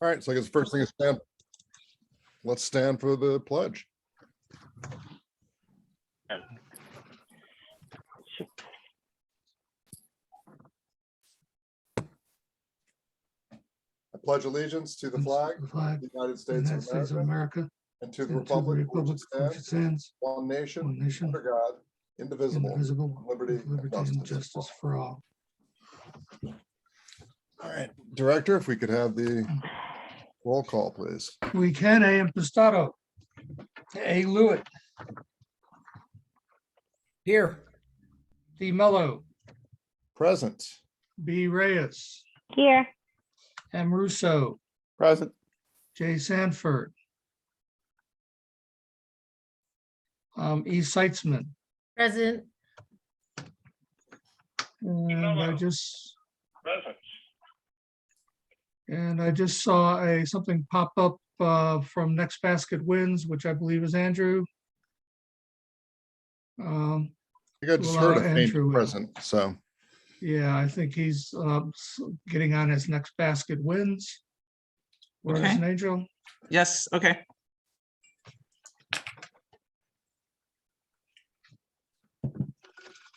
All right, so I guess the first thing is stand. Let's stand for the pledge. I pledge allegiance to the flag of the United States of America and to the republic for which it stands, one nation, under God, indivisible, with liberty and justice for all. All right, Director, if we could have the roll call, please. We can. A. Impastato. A. Lewitt. Here. D. Mello. Present. B. Reyes. Here. M. Russo. Present. J. Sanford. E. Seitzman. Present. And I just saw something pop up from Next Basket Wins, which I believe is Andrew. I think I just heard a faint Andrew. present, so. Yeah, I think he's getting on his Next Basket Wins. Where's Okay. an angel? Yes. Okay.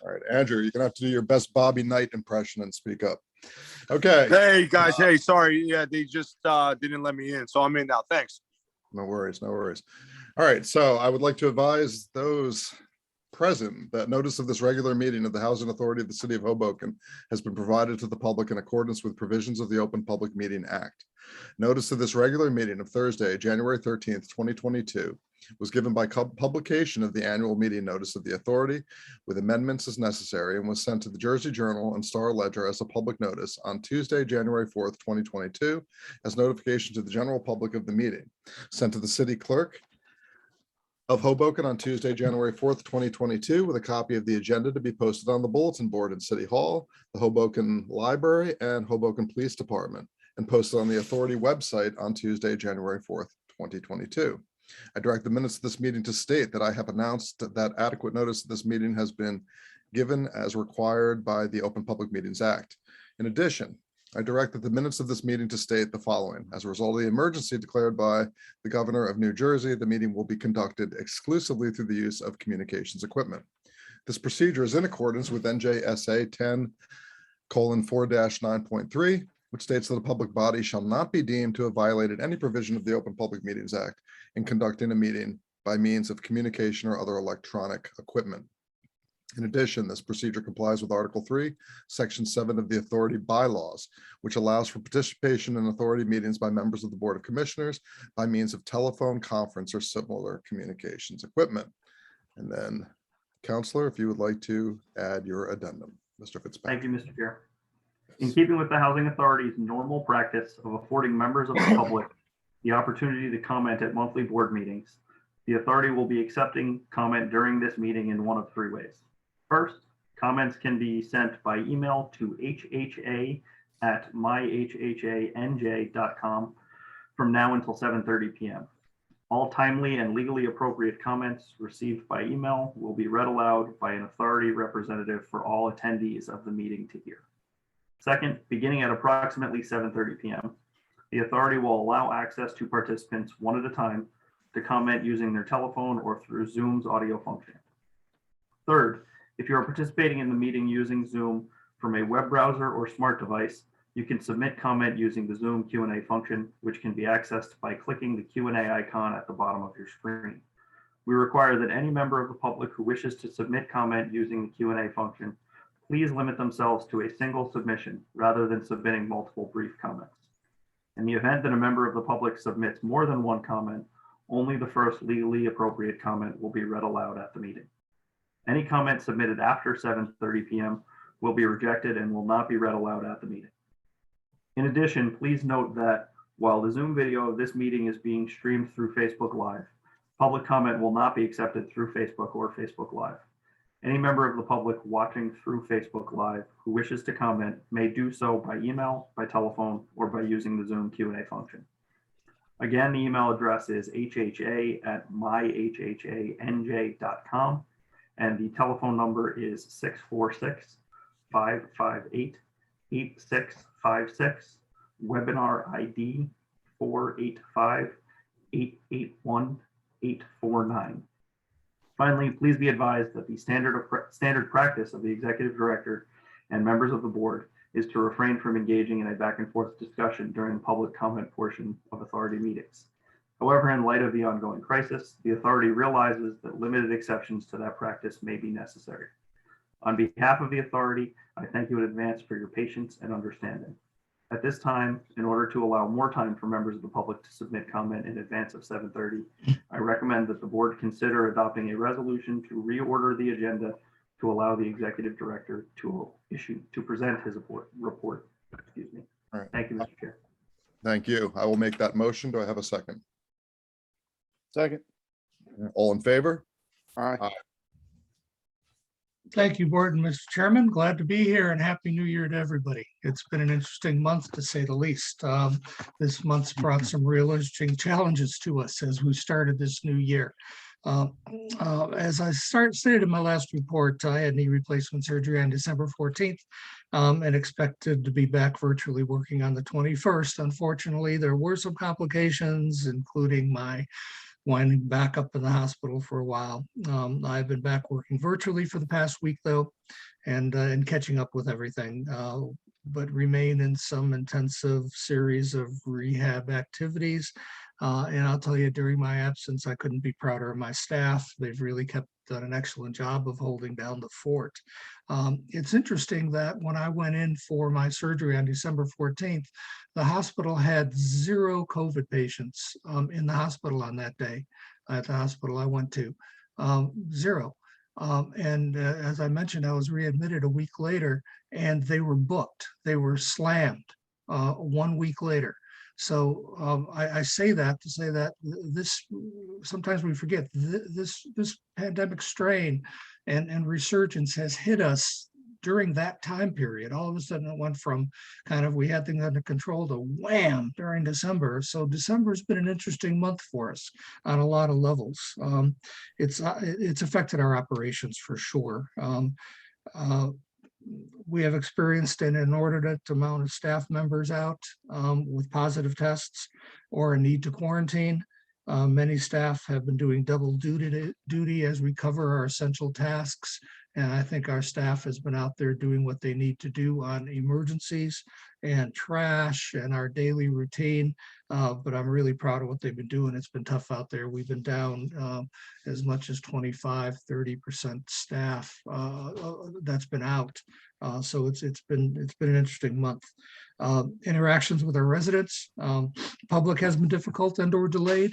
All right, Andrew, you're gonna have to do your best Bobby Knight impression and speak up. Okay. Hey guys, hey, sorry. Yeah, they just didn't let me in, so I'm in now. Thanks. No worries, no worries. All right, so I would like to advise those present that notice of this regular meeting of the Housing Authority of the City of Hoboken has been provided to the public in accordance with provisions of the Open Public Meeting Act. Notice of this regular meeting of Thursday, January 13th, 2022 was given by publication of the annual meeting notice of the authority with amendments as necessary and was sent to the Jersey Journal and Star Ledger as a public notice on Tuesday, January 4th, 2022 as notification to the general public of the meeting, sent to the city clerk of Hoboken on Tuesday, January 4th, 2022, with a copy of the agenda to be posted on the bulletin board in City Hall, the Hoboken Library, and Hoboken Police Department, and posted on the authority website on Tuesday, January 4th, 2022. I direct the minutes of this meeting to state that I have announced that adequate notice of this meeting has been given as required by the Open Public Meetings Act. In addition, I direct that the minutes of this meeting to state the following. As a result of the emergency declared by the governor of New Jersey, the meeting will be conducted exclusively through the use of communications equipment. This procedure is in accordance with NJSA 10:4-9.3, which states that a public body shall not be deemed to have violated any provision of the Open Public Meetings Act in conducting a meeting by means of communication or other electronic equipment. In addition, this procedure complies with Article 3, Section 7 of the Authority Bylaws, which allows for participation in authority meetings by members of the Board of Commissioners by means of telephone, conference, or similar communications equipment. And then, Counselor, if you would like to add your addendum, Mr. Fitzpatrick. Thank you, Mr. Chair. In keeping with the Housing Authority's normal practice of affording members of the public the opportunity to comment at monthly board meetings, the authority will be accepting comment during this meeting in one of three ways. First, comments can be sent by email to hha@myhhanj.com from now until 7:30 p.m. All timely and legally appropriate comments received by email will be read aloud by an authority representative for all attendees of the meeting to hear. Second, beginning at approximately 7:30 p.m., the authority will allow access to participants one at a time to comment using their telephone or through Zoom's audio function. Third, if you are participating in the meeting using Zoom from a web browser or smart device, you can submit comment using the Zoom Q&A function, which can be accessed by clicking the Q&A icon at the bottom of your screen. We require that any member of the public who wishes to submit comment using the Q&A function, please limit themselves to a single submission rather than submitting multiple brief comments. In the event that a member of the public submits more than one comment, only the first legally appropriate comment will be read aloud at the meeting. Any comment submitted after 7:30 p.m. will be rejected and will not be read aloud at the meeting. In addition, please note that while the Zoom video of this meeting is being streamed through Facebook Live, public comment will not be accepted through Facebook or Facebook Live. Any member of the public watching through Facebook Live who wishes to comment may do so by email, by telephone, or by using the Zoom Q&A function. Again, the email address is hha@myhhanj.com. And the telephone number is 646-558-8656, webinar ID 485-881-849. Finally, please be advised that the standard practice of the executive director and members of the board is to refrain from engaging in a back and forth discussion during the public comment portion of authority meetings. However, in light of the ongoing crisis, the authority realizes that limited exceptions to that practice may be necessary. On behalf of the authority, I thank you in advance for your patience and understanding. At this time, in order to allow more time for members of the public to submit comment in advance of 7:30, I recommend that the board consider adopting a resolution to reorder the agenda to allow the executive director to present his report. Excuse me. All right. Thank you, Mr. Chair. Thank you. I will make that motion. Do I have a second? Second. All in favor? Aye. Thank you, Board and Mr. Chairman. Glad to be here and Happy New Year to everybody. It's been an interesting month, to say the least. This month's brought some real interesting challenges to us as we started this new year. As I stated in my last report, I had knee replacement surgery on December 14th and expected to be back virtually working on the 21st. Unfortunately, there were some complications, including my winding back up in the hospital for a while. I've been back working virtually for the past week, though, and catching up with everything, but remain in some intensive series of rehab activities. And I'll tell you, during my absence, I couldn't be prouder of my staff. They've really done an excellent job of holding down the fort. It's interesting that when I went in for my surgery on December 14th, the hospital had 0 COVID patients in the hospital on that day, at the hospital I went to, 0. As I mentioned, I was readmitted a week later and they were booked. They were slammed 1 week later. So I say that to say that this, sometimes we forget, this pandemic strain and resurgence has hit us during that time period. All of a sudden it went from kind of, we had things under control, to wham during December. So December has been an interesting month for us on a lot of levels. It's affected our operations for sure. We have experienced an inordinate amount of staff members out with positive tests or a need to quarantine. Many staff have been doing double duty as we cover our essential tasks. And I think our staff has been out there doing what they need to do on emergencies and trash and our daily routine. But I'm really proud of what they've been doing. It's been tough out there. We've been down as much as 25–30% staff that's been out. So it's been an interesting month. Interactions with our residents, public has been difficult and/or delayed.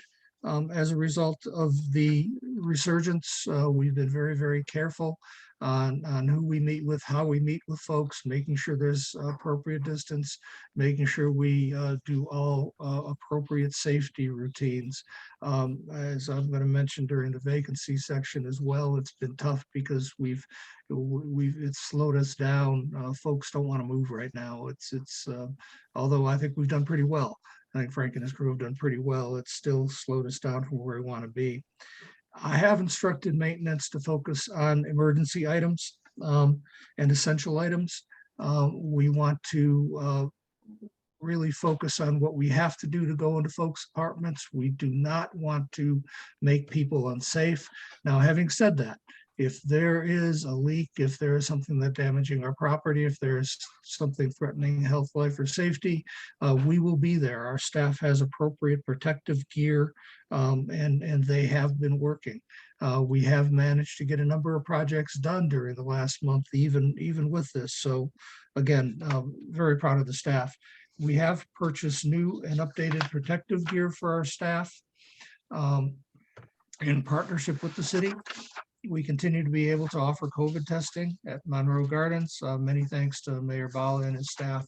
As a result of the resurgence, we've been very, very careful on who we meet with, how we meet with folks, making sure there's appropriate distance, making sure we do all appropriate safety routines. As I'm going to mention during the vacancy section as well, it's been tough because it's slowed us down. Folks don't want to move right now. Although I think we've done pretty well. I think Frank and his crew have done pretty well. It's still slowed us down from where we want to be. I have instructed maintenance to focus on emergency items and essential items. We want to really focus on what we have to do to go into folks' apartments. We do not want to make people unsafe. Now, having said that, if there is a leak, if there is something that's damaging our property, if there's something threatening health, life, or safety, we will be there. Our staff has appropriate protective gear, and they have been working. We have managed to get a number of projects done during the last month, even with this. So again, very proud of the staff. We have purchased new and updated protective gear for our staff in partnership with the city. We continue to be able to offer COVID testing at Monroe Gardens. Many thanks to Mayor Bala and his staff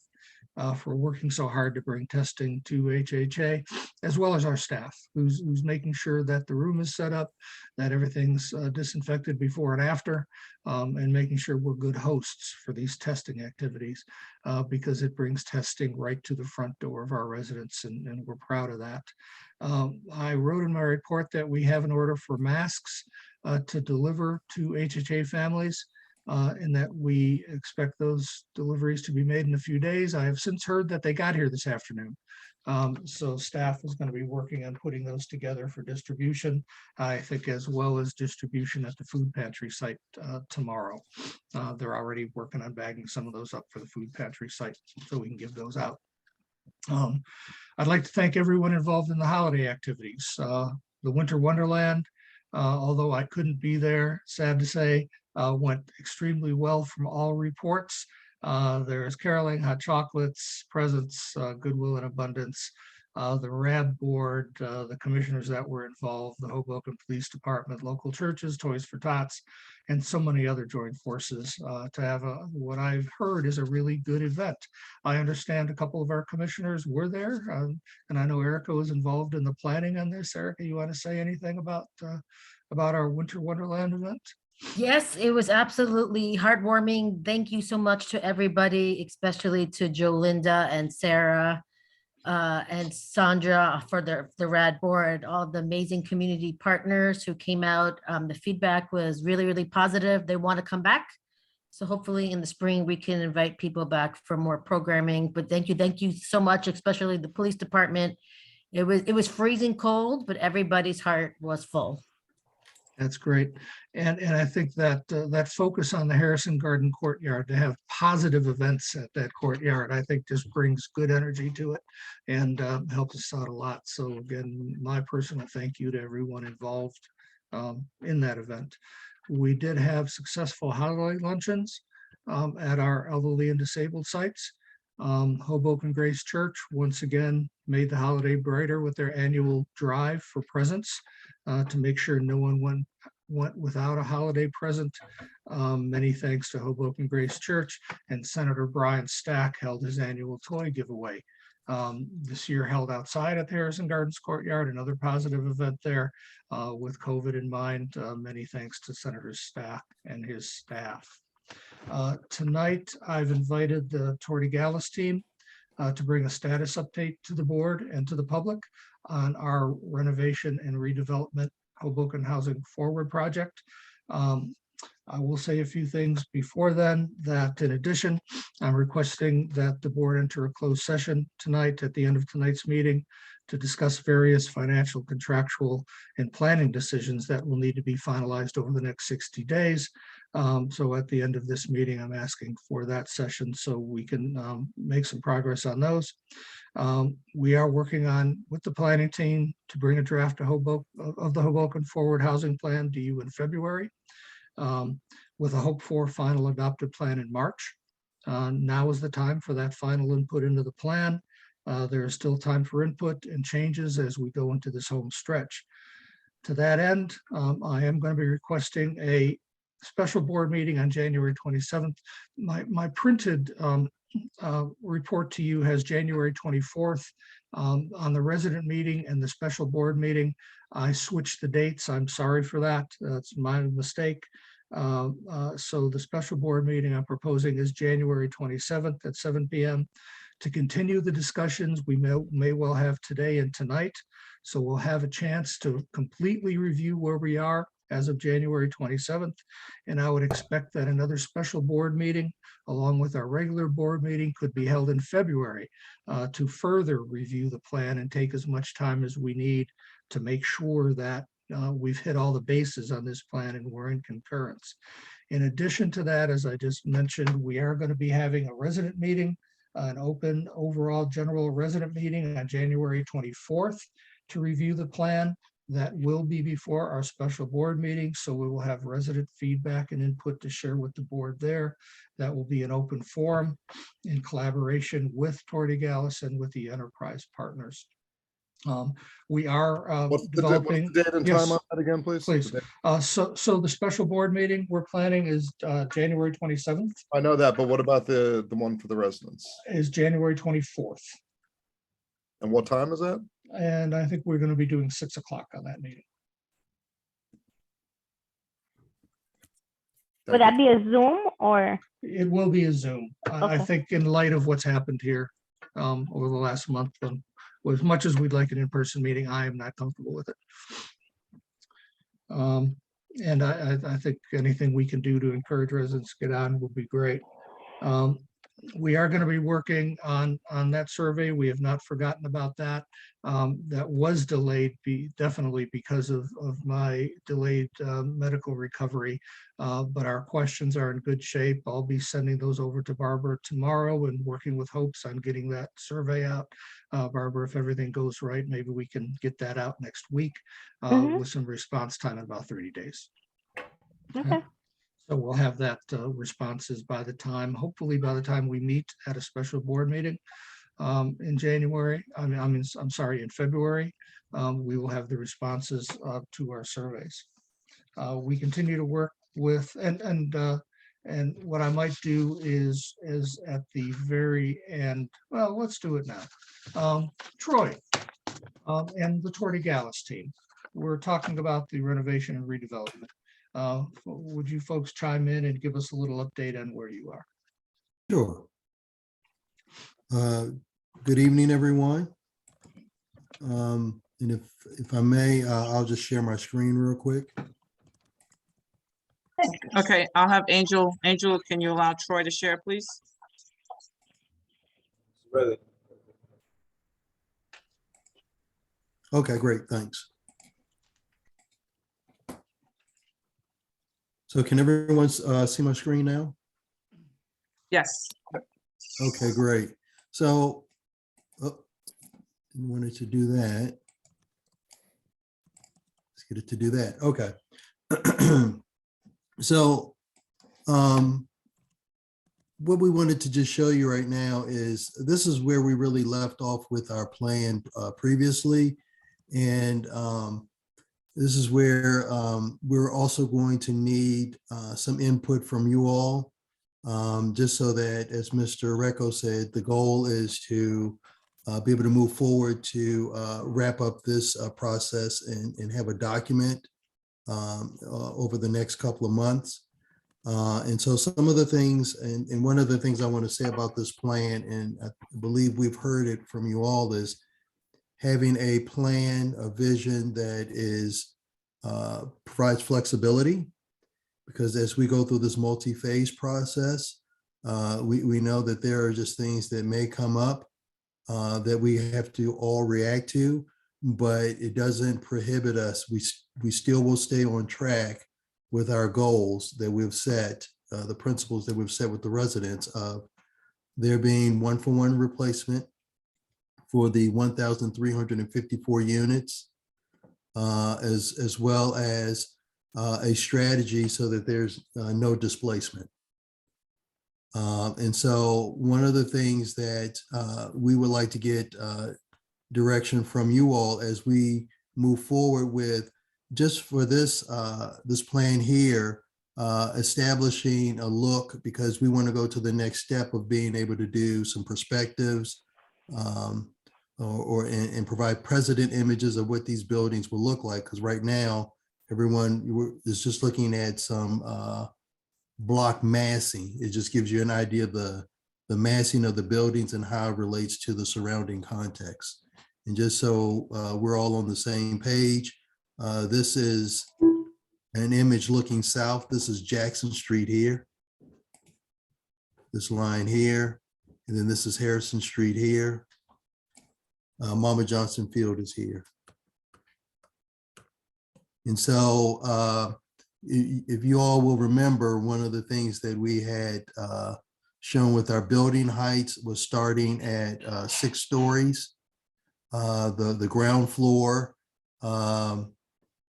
for working so hard to bring testing to HHA, as well as our staff, who's making sure that the room is set up, that everything's disinfected before and after, and making sure we're good hosts for these testing activities, because it brings testing right to the front door of our residents, and we're proud of that. I wrote in my report that we have an order for masks to deliver to HHA families, and that we expect those deliveries to be made in a few days. I have since heard that they got here this afternoon. So staff is going to be working on putting those together for distribution, I think, as well as distribution at the food pantry site tomorrow. They're already working on bagging some of those up for the food pantry site, so we can give those out. I'd like to thank everyone involved in the holiday activities. The Winter Wonderland, although I couldn't be there, sad to say, went extremely well from all reports. There's caroling, hot chocolates, presents, goodwill and abundance. The RAB board, the commissioners that were involved, the Hoboken Police Department, local churches, Toys for Tots, and so many other joint forces to have what I've heard is a really good event. I understand a couple of our commissioners were there, and I know Erica was involved in the planning on this. Erica, you want to say anything about our Winter Wonderland event? Yes, it was absolutely heartwarming. Thank you so much to everybody, especially to Jolinda and Sarah and Sandra for the RAD board, all the amazing community partners who came out. The feedback was really, really positive. They want to come back. So hopefully in the spring, we can invite people back for more programming. But thank you so much, especially the police department. It was freezing cold, but everybody's heart was full. That's great. And I think that that focus on the Harrison Garden Courtyard, to have positive events at that courtyard, I think just brings good energy to it and helps us out a lot. So again, my personal thank you to everyone involved in that event. We did have successful holiday luncheons at our elderly and disabled sites. Hoboken Grace Church once again made the holiday brighter with their annual drive for presents to make sure no one went without a holiday present. Many thanks to Hoboken Grace Church, and Senator Brian Stack held his annual toy giveaway. This year held outside at the Harrison Gardens Courtyard, another positive event there with COVID in mind. Many thanks to Senator Stack and his staff. Tonight, I've invited the Tortigalis team to bring a status update to the board and to the public on our renovation and redevelopment Hoboken Housing Forward project. I will say a few things before then, that in addition, I'm requesting that the board enter a closed session tonight at the end of tonight's meeting to discuss various financial, contractual, and planning decisions that will need to be finalized over the next 60 days. So at the end of this meeting, I'm asking for that session so we can make some progress on those. We are working on with the planning team to bring a draft of the Hoboken Forward Housing Plan to you in February, with a hope for final adopted plan in March. Now is the time for that final input into the plan. There is still time for input and changes as we go into this home stretch. To that end, I am going to be requesting a special board meeting on January 27th. My printed report to you has January 24th. On the resident meeting and the special board meeting, I switched the dates. I'm sorry for that. That's my mistake. So the special board meeting I'm proposing is January 27th at 7 p.m. to continue the discussions we may well have today and tonight. So we'll have a chance to completely review where we are as of January 27th. And I would expect that another special board meeting along with our regular board meeting could be held in February to further review the plan and take as much time as we need to make sure that we've hit all the bases on this plan and we're in concurrence. In addition to that, as I just mentioned, we are going to be having a resident meeting, an open overall general resident meeting on January 24th to review the plan. That will be before our special board meeting, so we will have resident feedback and input to share with the board there. That will be an open forum in collaboration with Tortigalis and with the enterprise partners. We are developing. Date and Yes, time on that again, please? please. The date. So the special board meeting we're planning is January 27th, I know that, but what about the one for the residents? is January 24th. And what time is that? And I think we're going to be doing 6 o'clock on that meeting. Thank Would you. that be a Zoom or? It will be a Zoom. I Okay. think in light of what's happened here over the last month, as much as we'd like an in-person meeting, I am not comfortable with it. And I think anything we can do to encourage residents to get on would be great. We are going to be working on that survey. We have not forgotten about that. That was delayed definitely because of my delayed medical recovery. But our questions are in good shape. I'll be sending those over to Barbara tomorrow and working with Hopes on getting that survey out. Barbara, if everything goes right, maybe we can get that out next week with some response time in about 30 days. Okay. So we'll have that responses hopefully by the time we meet at a special board meeting in January. I'm sorry, in February. We will have the responses to our surveys. We continue to work with, and what I might do is at the very end, well, let's do it now. Troy and the Tortigalis team. We're talking about the renovation and redevelopment. Would you folks chime in and give us a little update on where you are? Sure. Good evening, everyone. And if I may, I'll just share my screen real quick. Okay, I'll have Angel. Angel, can you allow Troy to share, please? Okay, great, thanks. So can everyone see my screen now? Yes. Okay, great. So, wanted to do that. Let's get it to do that. Okay. So, what we wanted to just show you right now is this is where we really left off with our plan previously. And this is where we're also going to need some input from you all, just so that, as Mr. Recco said, the goal is to be able to move forward to wrap up this process and have a document over the next couple of months. And so some of the things, and one of the things I want to say about this plan, and I believe we've heard it from you all, is having a plan, a vision that is provides flexibility, because as we go through this multi-phase process, we know that there are just things that may come up that we have to all react to, but it doesn't prohibit us. We still will stay on track with our goals that we've set, the principles that we've set with the residents of there being one-for-one replacement for the 1,354 units, as well as a strategy so that there's no displacement. And so one of the things that we would like to get direction from you all as we move forward with, just for this this plan here, establishing a look, because we want to go to the next step of being able to do some perspectives and provide precedent images of what these buildings will look like. Because right now, everyone is just looking at some block massing. It just gives you an idea of the massing of the buildings and how it relates to the surrounding context. And just so we're all on the same page, this is an image looking south. This is Jackson Street here. This line here. And then this is Harrison Street here. Mama Johnson Field is here. And so if you all will remember, one of the things that we had shown with our building heights was starting at 6 stories. The ground floor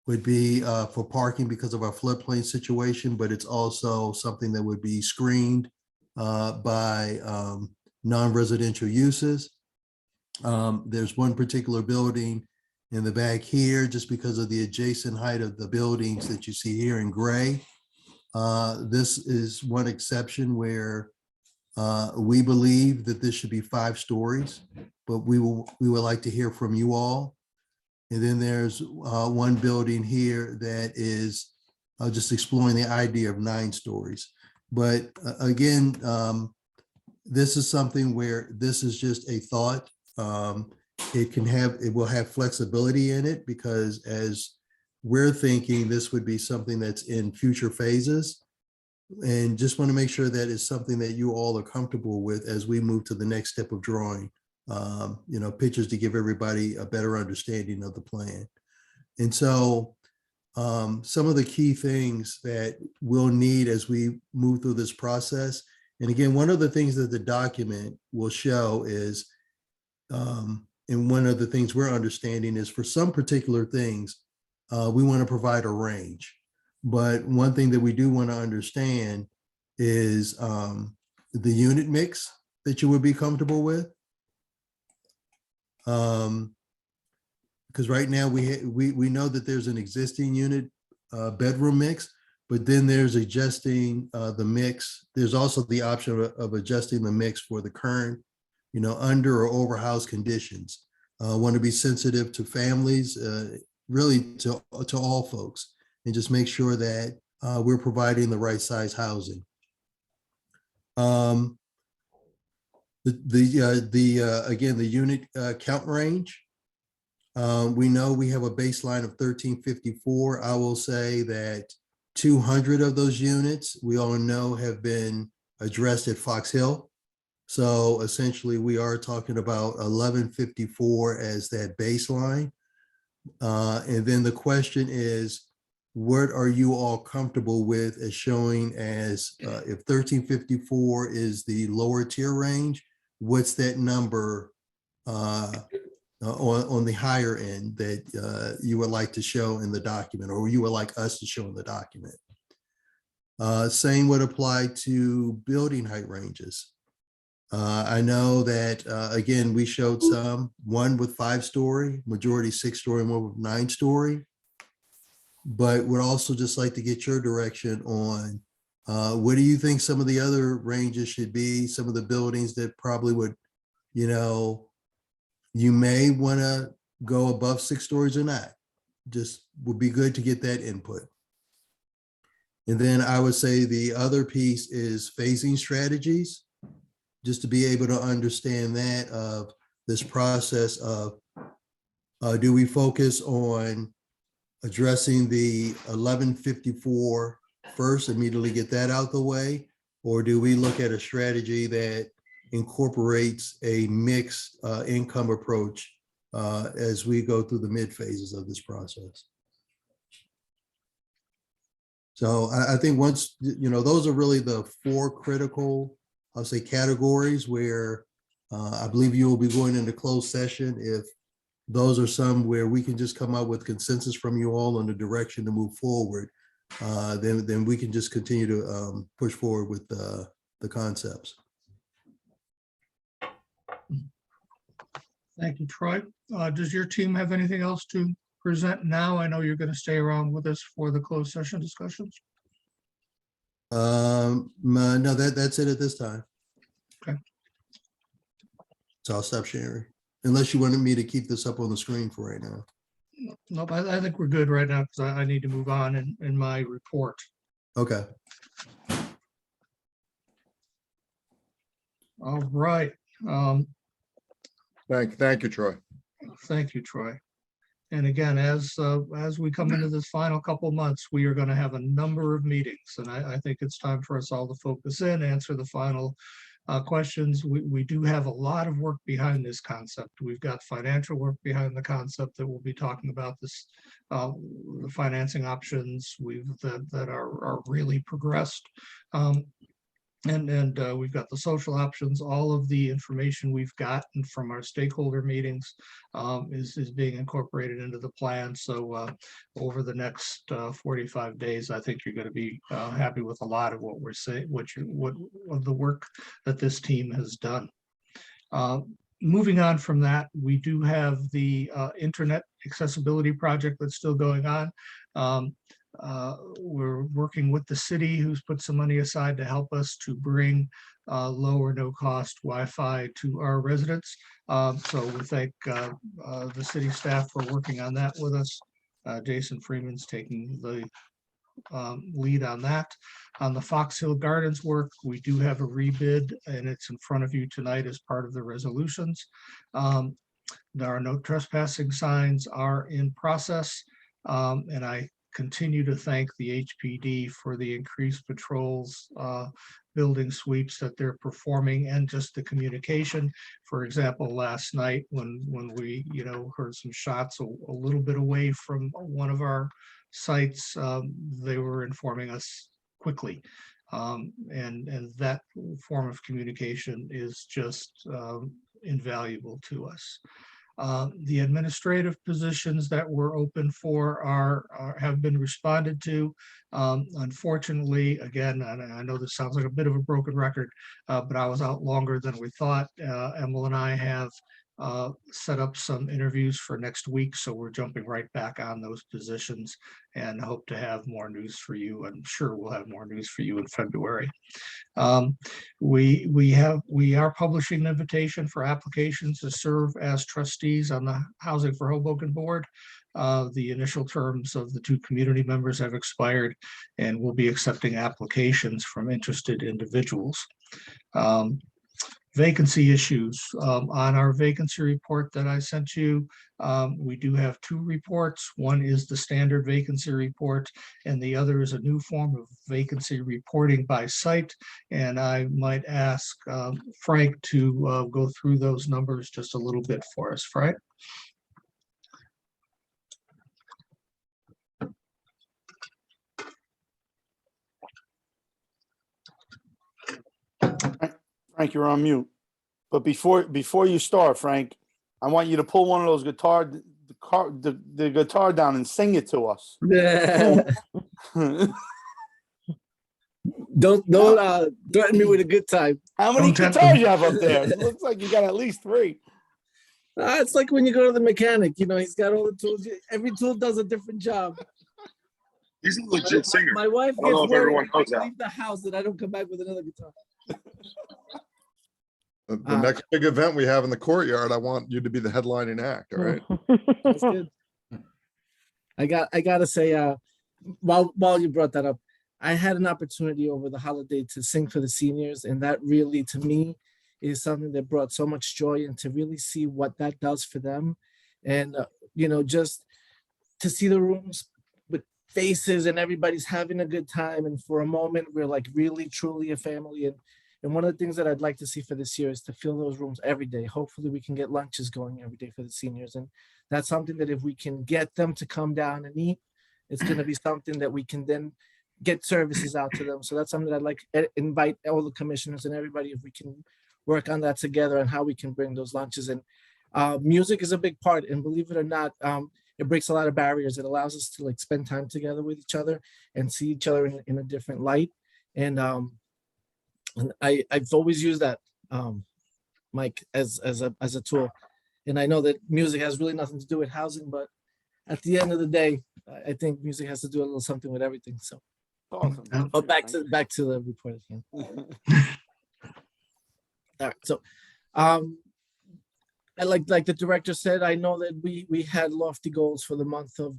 would be for parking because of our floodplain situation, but it's also something that would be screened by non-residential uses. There's one particular building in the back here, just because of the adjacent height of the buildings that you see here in gray. This is one exception where we believe that this should be 5 stories, but we would like to hear from you all. And then there's one building here that is just exploring the idea of 9 stories. But again, this is something where this is just a thought. It will have flexibility in it, because as we're thinking, this would be something that's in future phases. And just want to make sure that it's something that you all are comfortable with as we move to the next step of drawing, pictures to give everybody a better understanding of the plan. And so some of the key things that we'll need as we move through this process. And again, one of the things that the document will show is, and one of the things we're understanding is for some particular things, we want to provide a range. But one thing that we do want to understand is the unit mix that you would be comfortable with. Because right now we know that there's an existing unit bedroom mix, but then there's adjusting the mix. There's also the option of adjusting the mix for the current, under or over house conditions. Want to be sensitive to families, really to all folks, and just make sure that we're providing the right size housing. Again, the unit count range. We know we have a baseline of 1354. I will say that 200 of those units we all know have been addressed at Foxhole. So essentially we are talking about 1154 as that baseline. And then the question is, what are you all comfortable with as showing as if 1354 is the lower tier range, what's that number on the higher end that you would like to show in the document, or you would like us to show in the document? Same would apply to building height ranges. I know that, again, we showed one with 5-story, majority 6-story, and one with 9-story. But would also just like to get your direction on what do you think some of the other ranges should be, some of the buildings that probably would, you may want to go above 6 stories or not. Just would be good to get that input. And then I would say the other piece is phasing strategies, just to be able to understand that of this process of do we focus on addressing the 1154 first, immediately get that out the way, or do we look at a strategy that incorporates a mixed income approach as we go through the mid phases of this process? So I think once, those are really the 4 critical, I'll say, categories where I believe you will be going into closed session. If those are some where we can just come up with consensus from you all on the direction to move forward, then we can just continue to push forward with the concepts. Thank you, Troy. Does your team have anything else to present now? I know you're going to stay around with us for the closed session discussions. No, that's it at this time. Okay. So I'll stop sharing, unless you wanted me to keep this up on the screen for right now. Nope, I think we're good right now because I need to move on in my report. Okay. All right. Thank you, Troy. Thank you, Troy. And again, as we come into this final couple of months, we are going to have a number of meetings, and I think it's time for us all to focus in, answer the final questions. We do have a lot of work behind this concept. We've got financial work behind the concept that we'll be talking about this, the financing options that are really progressed. And we've got the social options. All of the information we've gotten from our stakeholder meetings is being incorporated into the plan. So over the next 45 days, I think you're going to be happy with a lot of what we're saying, what of the work that this team has done. Moving on from that, we do have the internet accessibility project that's still going on. We're working with the city, who's put some money aside to help us to bring low or no cost Wi-Fi to our residents. So we thank the city staff for working on that with us. Jason Freeman's taking the lead on that. On the Foxhole Gardens work, we do have a rebid, and it's in front of you tonight as part of the resolutions. There are no trespassing signs are in process. And I continue to thank the HPD for the increased patrols, building sweeps that they're performing, and just the communication. For example, last night when we, heard some shots a little bit away from one of our sites, they were informing us quickly. And that form of communication is just invaluable to us. The administrative positions that were open for have been responded to. Unfortunately, again, and I know this sounds like a bit of a broken record, but I was out longer than we thought. Emil and I have set up some interviews for next week, so we're jumping right back on those positions and hope to have more news for you. I'm sure we'll have more news for you in February. We are publishing an invitation for applications to serve as trustees on the Housing for Hoboken Board. The initial terms of the 2 community members have expired, and we'll be accepting applications from interested individuals. Vacancy issues. On our vacancy report that I sent you, we do have 2 reports. One is the standard vacancy report, and the other is a new form of vacancy reporting by site. And I might ask Frank to go through those numbers just a little bit for us. Frank? Frank, you're on mute. But before you start, Frank, I want you to pull one of those the guitar down and sing it to us. Don't threaten me with a good time. How many Don't tempt guitars them. you have up there? It looks like you got at least 3. It's like when you go to the mechanic, he's got all the tools. Every tool does a different job. He's a legit singer. My wife I don't know gets if everyone worried knows when I that. leave the house that I don't come back with another guitar. The next big event we have in the courtyard, I want you to be the headlining act. All right. That's good. I gotta say, while you brought that up, I had an opportunity over the holiday to sing for the seniors, and that really, to me, is something that brought so much joy, and to really see what that does for them, and just to see the rooms with faces and everybody's having a good time, and for a moment we're like really truly a family. And one of the things that I'd like to see for this year is to fill those rooms every day. Hopefully we can get lunches going every day for the seniors. And that's something that if we can get them to come down and eat, it's going to be something that we can then get services out to them. So that's something that I'd like to invite all the commissioners and everybody, if we can work on that together and how we can bring those lunches. And music is a big part. And believe it or not, it breaks a lot of barriers. It allows us to spend time together with each other and see each other in a different light. And I've always used that, Mike, as a tool. And I know that music has really nothing to do with housing, but at the end of the day, I think music has to do a little something with everything. So, Awesome. but back to the report again. All right. So, I like the director said, I know that we had lofty goals for the month of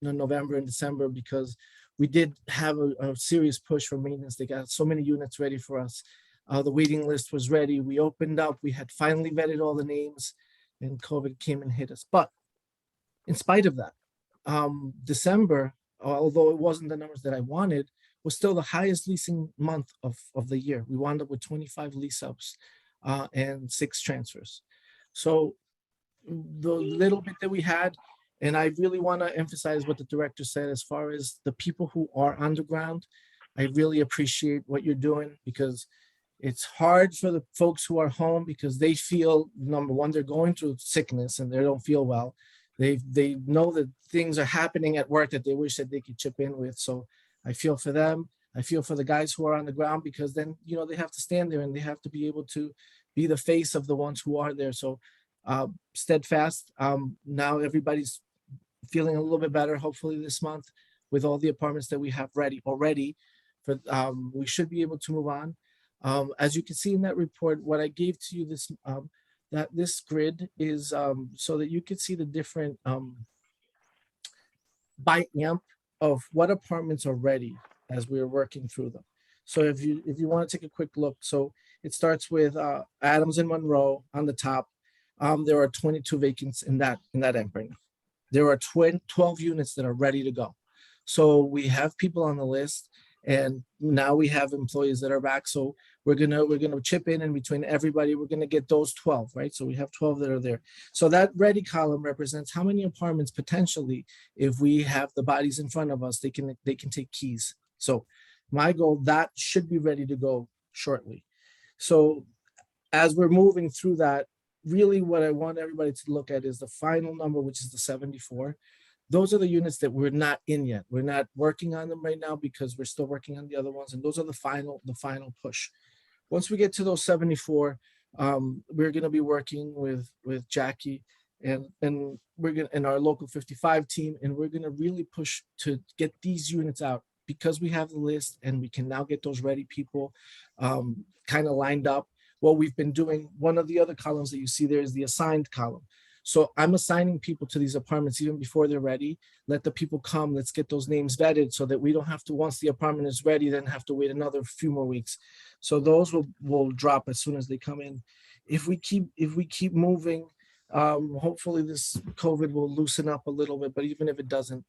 November and December, because we did have a serious push for maintenance. They got so many units ready for us. The waiting list was ready. We opened up. We had finally vetted all the names, and COVID came and hit us. But in spite of that, December, although it wasn't the numbers that I wanted, was still the highest leasing month of the year. We wound up with 25 lease ups and 6 transfers. So the little bit that we had, and I really want to emphasize what the director said as far as the people who are underground. I really appreciate what you're doing, because it's hard for the folks who are home, because they feel, number one, they're going through sickness and they don't feel well. They know that things are happening at work that they wish that they could chip in with. So I feel for them. I feel for the guys who are on the ground, because then, they have to stand there and they have to be able to be the face of the ones who are there. So steadfast. Now everybody's feeling a little bit better, hopefully this month, with all the apartments that we have ready already. For we should be able to move on. As you can see in that report, what I gave to you this grid is so that you could see the different by amp of what apartments are ready as we're working through them. So if you want to take a quick look, so it starts with Adams and Monroe on the top. There are 22 vacants in that amp right now. There are 12 units that are ready to go. So we have people on the list, and now we have employees that are back. So we're gonna chip in between everybody. We're gonna get those 12, right? So we have 12 that are there. So that ready column represents how many apartments potentially, if we have the bodies in front of us, they can take keys. So my goal, that should be ready to go shortly. So as we're moving through that, really what I want everybody to look at is the final number, which is the 74. Those are the units that we're not in yet. We're not working on them right now because we're still working on the other ones. And those are the final push. Once we get to those 74, we're going to be working with Jackie and we're going to, and our local 55 team, and we're going to really push to get these units out because we have the list and we can now get those ready people kind of lined up. What we've been doing, one of the other columns that you see there is the assigned column. So I'm assigning people to these apartments even before they're ready. Let the people come, let's get those names vetted so that we don't have to, once the apartment is ready, then have to wait another few more weeks. So those will drop as soon as they come in. If we keep moving, hopefully this COVID will loosen up a little bit, but even if it doesn't,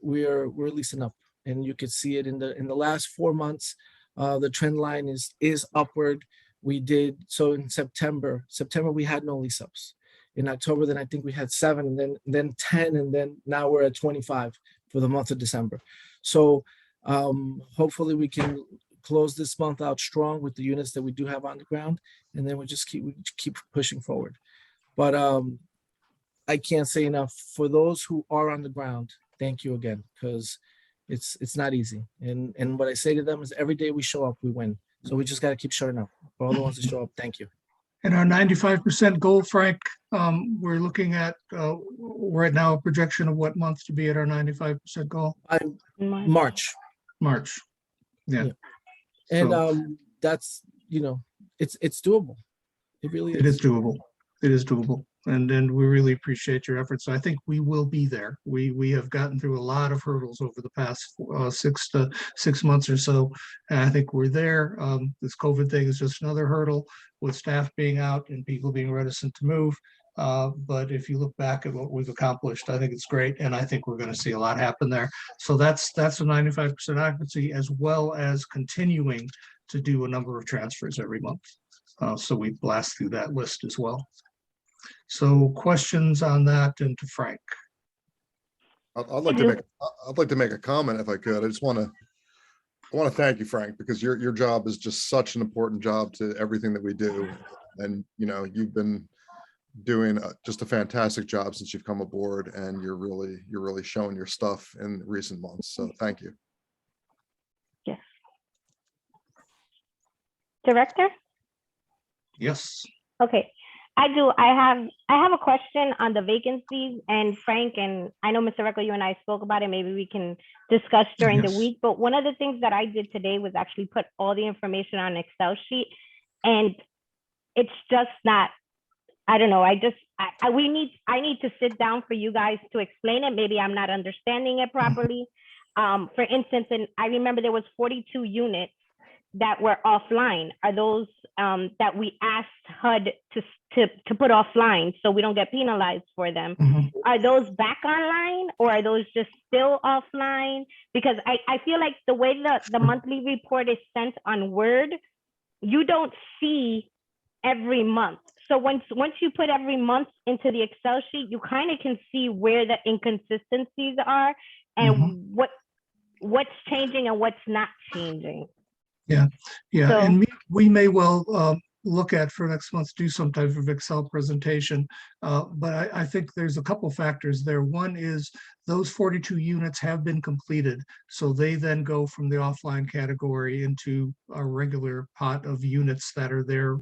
we're leasing up. And you could see it in the last 4 months, the trend line is upward. We did, so in September we had no lease ups. In October, then I think we had 7, and then 10, and then now we're at 25 for the month of December. So hopefully we can close this month out strong with the units that we do have on the ground, and then we just keep pushing forward. But I can't say enough for those who are on the ground. Thank you again, because it's not easy. And what I say to them is every day we show up, we win. So we just got to keep showing up. For all the ones that show up, thank you. And our 95% goal, Frank, we're looking at, we're at now a projection of what month to be at our 95% goal? March. March. Yeah. And So that's, it's doable. It really is. it is doable. It is doable. And we really appreciate your efforts. I think we will be there. We have gotten through a lot of hurdles over the past 6 months or so. And I think we're there. This COVID thing is just another hurdle with staff being out and people being reticent to move. But if you look back at what we've accomplished, I think it's great. And I think we're going to see a lot happen there. So that's a 95% occupancy, as well as continuing to do a number of transfers every month. So we blast through that list as well. So questions on that, and to Frank. I'd like to make a comment if I could. I want to thank you, Frank, because your job is just such an important job to everything that we do. And, you've been doing just a fantastic job since you've come aboard, and you're really showing your stuff in recent months. So thank you. Yes. Director? Yes. Okay. I do. I have a question on the vacancies, and Frank, and I know Mr. Recco, you and I spoke about it. Maybe we can discuss during the week. But one of the things that I did today was actually put all the information on an Excel sheet, and it's just not. I don't know. I need to sit down for you guys to explain it. Maybe I'm not understanding it properly. For instance, and I remember there was 42 units that were offline. Are those that we asked HUD to put offline so we don't get penalized for them? Mm-hmm. Are those back online, or are those just still offline? Because I feel like the way the monthly report is sent on Word, you don't see every month. So once you put every month into the Excel sheet, you kind of can see where the inconsistencies are and what's changing and what's not changing. Yeah, So, and we may well look at for next month, do some type of Excel presentation. But I think there's a couple factors there. One is those 42 units have been completed. So they then go from the offline category into a regular pot of units that are there,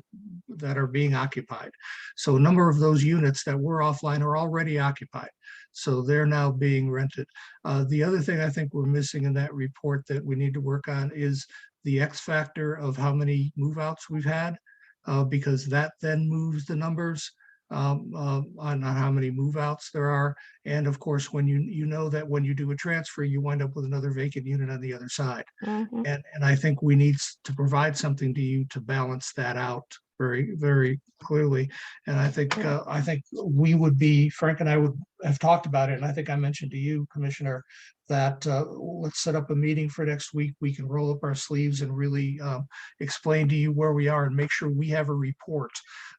that are being occupied. So a number of those units that were offline are already occupied. So they're now being rented. The other thing I think we're missing in that report that we need to work on is the X factor of how many move outs we've had, because that then moves the numbers on how many move outs there are. And of course, when you know that when you do a transfer, you wind up with another vacant unit on the other side. And I think we need to provide something to you to balance that out very, very clearly. And I think we would be, Frank and I would have talked about it. And I think I mentioned to you, Commissioner, that let's set up a meeting for next week. We can roll up our sleeves and really explain to you where we are and make sure we have a report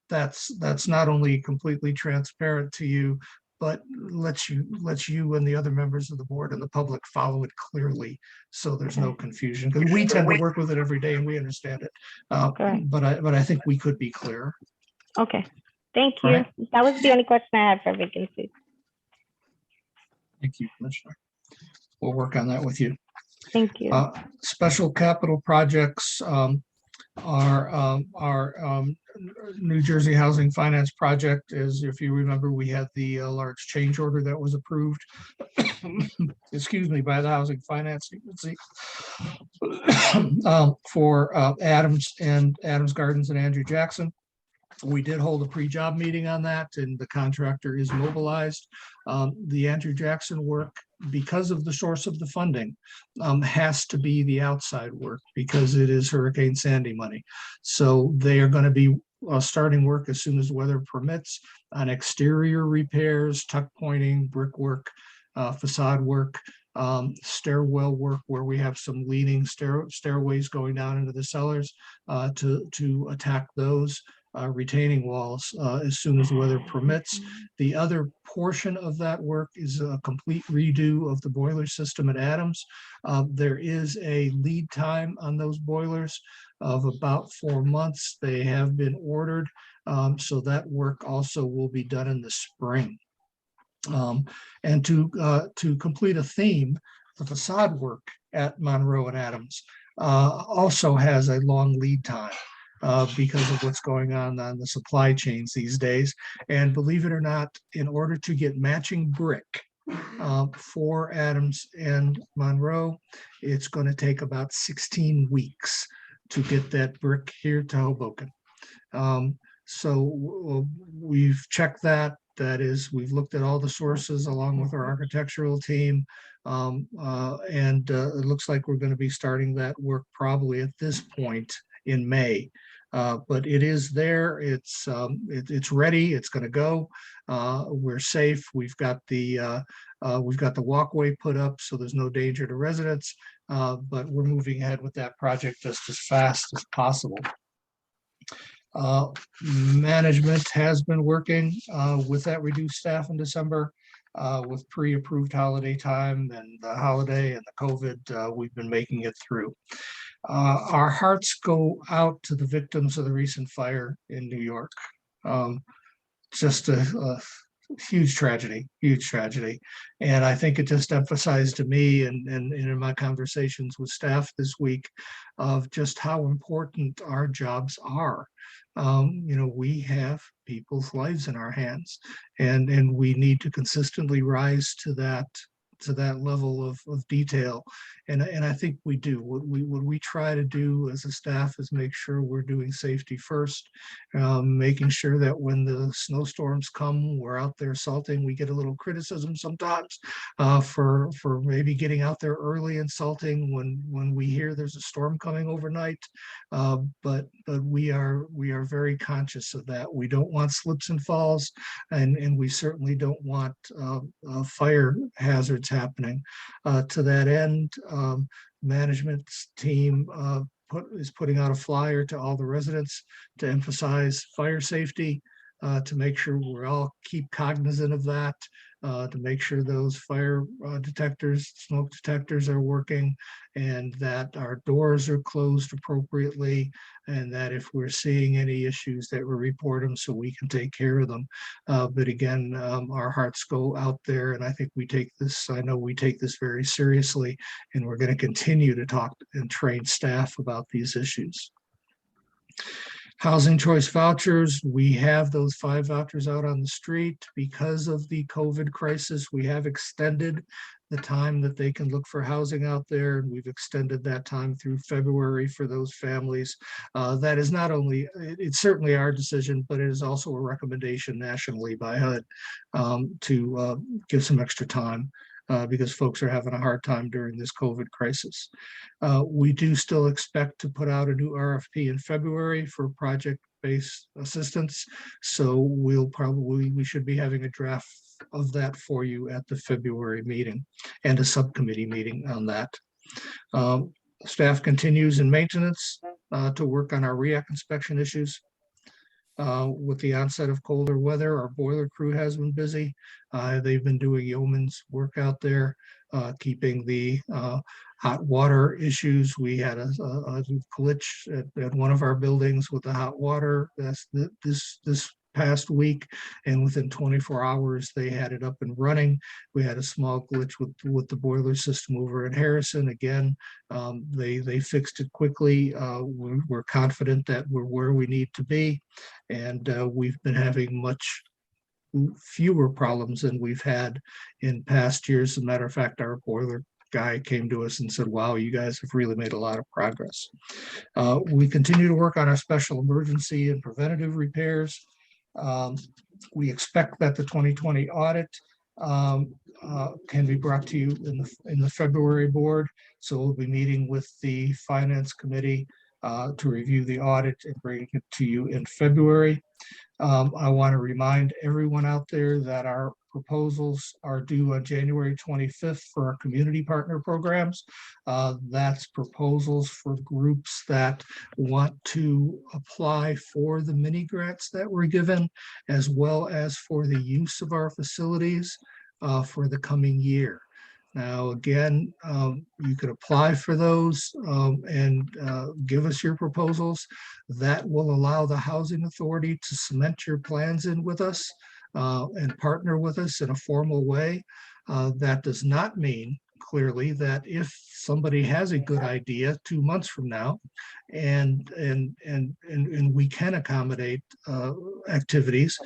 that's not only completely transparent to you, but lets you and the other members of the board and the public follow it clearly, so there's no confusion. Because we tend to work with it every day and we understand it. Correct. But I think we could be clearer. Okay, thank you. Right. That was the only question I had for vacancies. Thank you, Commissioner. We'll work on that with you. Thank you. Special capital projects our New Jersey Housing Finance Project is, if you remember, we had the large change order that was approved, excuse me, by the Housing Finance Agency for Adams Gardens and Andrew Jackson. We did hold a pre-job meeting on that, and the contractor is mobilized. The Andrew Jackson work, because of the source of the funding, has to be the outside work because it is Hurricane Sandy money. So they are going to be starting work as soon as weather permits on exterior repairs, tuck pointing, brickwork, facade work, stairwell work where we have some leaning stairways going down into the cellars to attack those. Retaining walls as soon as weather permits. The other portion of that work is a complete redo of the boiler system at Adams. There is a lead time on those boilers of about 4 months. They have been ordered, so that work also will be done in the spring. And to complete a theme, the facade work at Monroe and Adams also has a long lead time. Because of what's going on the supply chains these days. And believe it or not, in order to get matching brick for Adams and Monroe, it's going to take about 16 weeks to get that brick here to Hoboken. So we've checked that. That is, we've looked at all the sources along with our architectural team. And it looks like we're going to be starting that work probably at this point in May. But it is there. It's ready. It's going to go. We're safe. We've got the walkway put up, so there's no danger to residents. But we're moving ahead with that project just as fast as possible. Management has been working with that reduced staff in December. With pre-approved holiday time and the holiday and the COVID, we've been making it through. Our hearts go out to the victims of the recent fire in New York. Just a huge tragedy. And I think it just emphasized to me and in my conversations with staff this week of just how important our jobs are. We have people's lives in our hands, and we need to consistently rise to that level of detail. And I think we do. What we try to do as a staff is make sure we're doing safety first, making sure that when the snowstorms come, we're out there salting. We get a little criticism sometimes for maybe getting out there early and salting when we hear there's a storm coming overnight. But we are very conscious of that. We don't want slips and falls, and we certainly don't want fire hazards happening. To that end, management's team is putting out a flyer to all the residents to emphasize fire safety, to make sure we're all keep cognizant of that, to make sure those fire detectors, smoke detectors are working, and that our doors are closed appropriately, and that if we're seeing any issues that we report them so we can take care of them. But again, our hearts go out there, and I think I know we take this very seriously, and we're going to continue to talk and train staff about these issues. Housing choice vouchers, we have those 5 vouchers out on the street. Because of the COVID crisis, we have extended the time that they can look for housing out there, and we've extended that time through February for those families. That is not only, it's certainly our decision, but it is also a recommendation nationally by HUD to give some extra time because folks are having a hard time during this COVID crisis. We do still expect to put out a new RFP in February for project-based assistance. So we should be having a draft of that for you at the February meeting and a subcommittee meeting on that. Staff continues in maintenance to work on our REAC inspection issues. With the onset of colder weather, our boiler crew has been busy. They've been doing yeoman's work out there, keeping the hot water issues. We had a glitch at one of our buildings with the hot water this past week, and within 24 hours they had it up and running. We had a small glitch with the boiler system over in Harrison. Again, they fixed it quickly. We're confident that we're where we need to be, and we've been having much fewer problems than we've had in past years. As a matter of fact, our boiler guy came to us and said, wow, you guys have really made a lot of progress. We continue to work on our special emergency and preventative repairs. We expect that the 2020 audit can be brought to you in the February board. So we'll be meeting with the Finance Committee to review the audit and bring it to you in February. I want to remind everyone out there that our proposals are due on January 25th for our community partner programs. That's proposals for groups that want to apply for the mini grants that were given, as well as for the use of our facilities for the coming year. Now, again, you could apply for those and give us your proposals. That will allow the Housing Authority to cement your plans in with us and partner with us in a formal way. That does not mean clearly that if somebody has a good idea 2 months from now and we can accommodate activities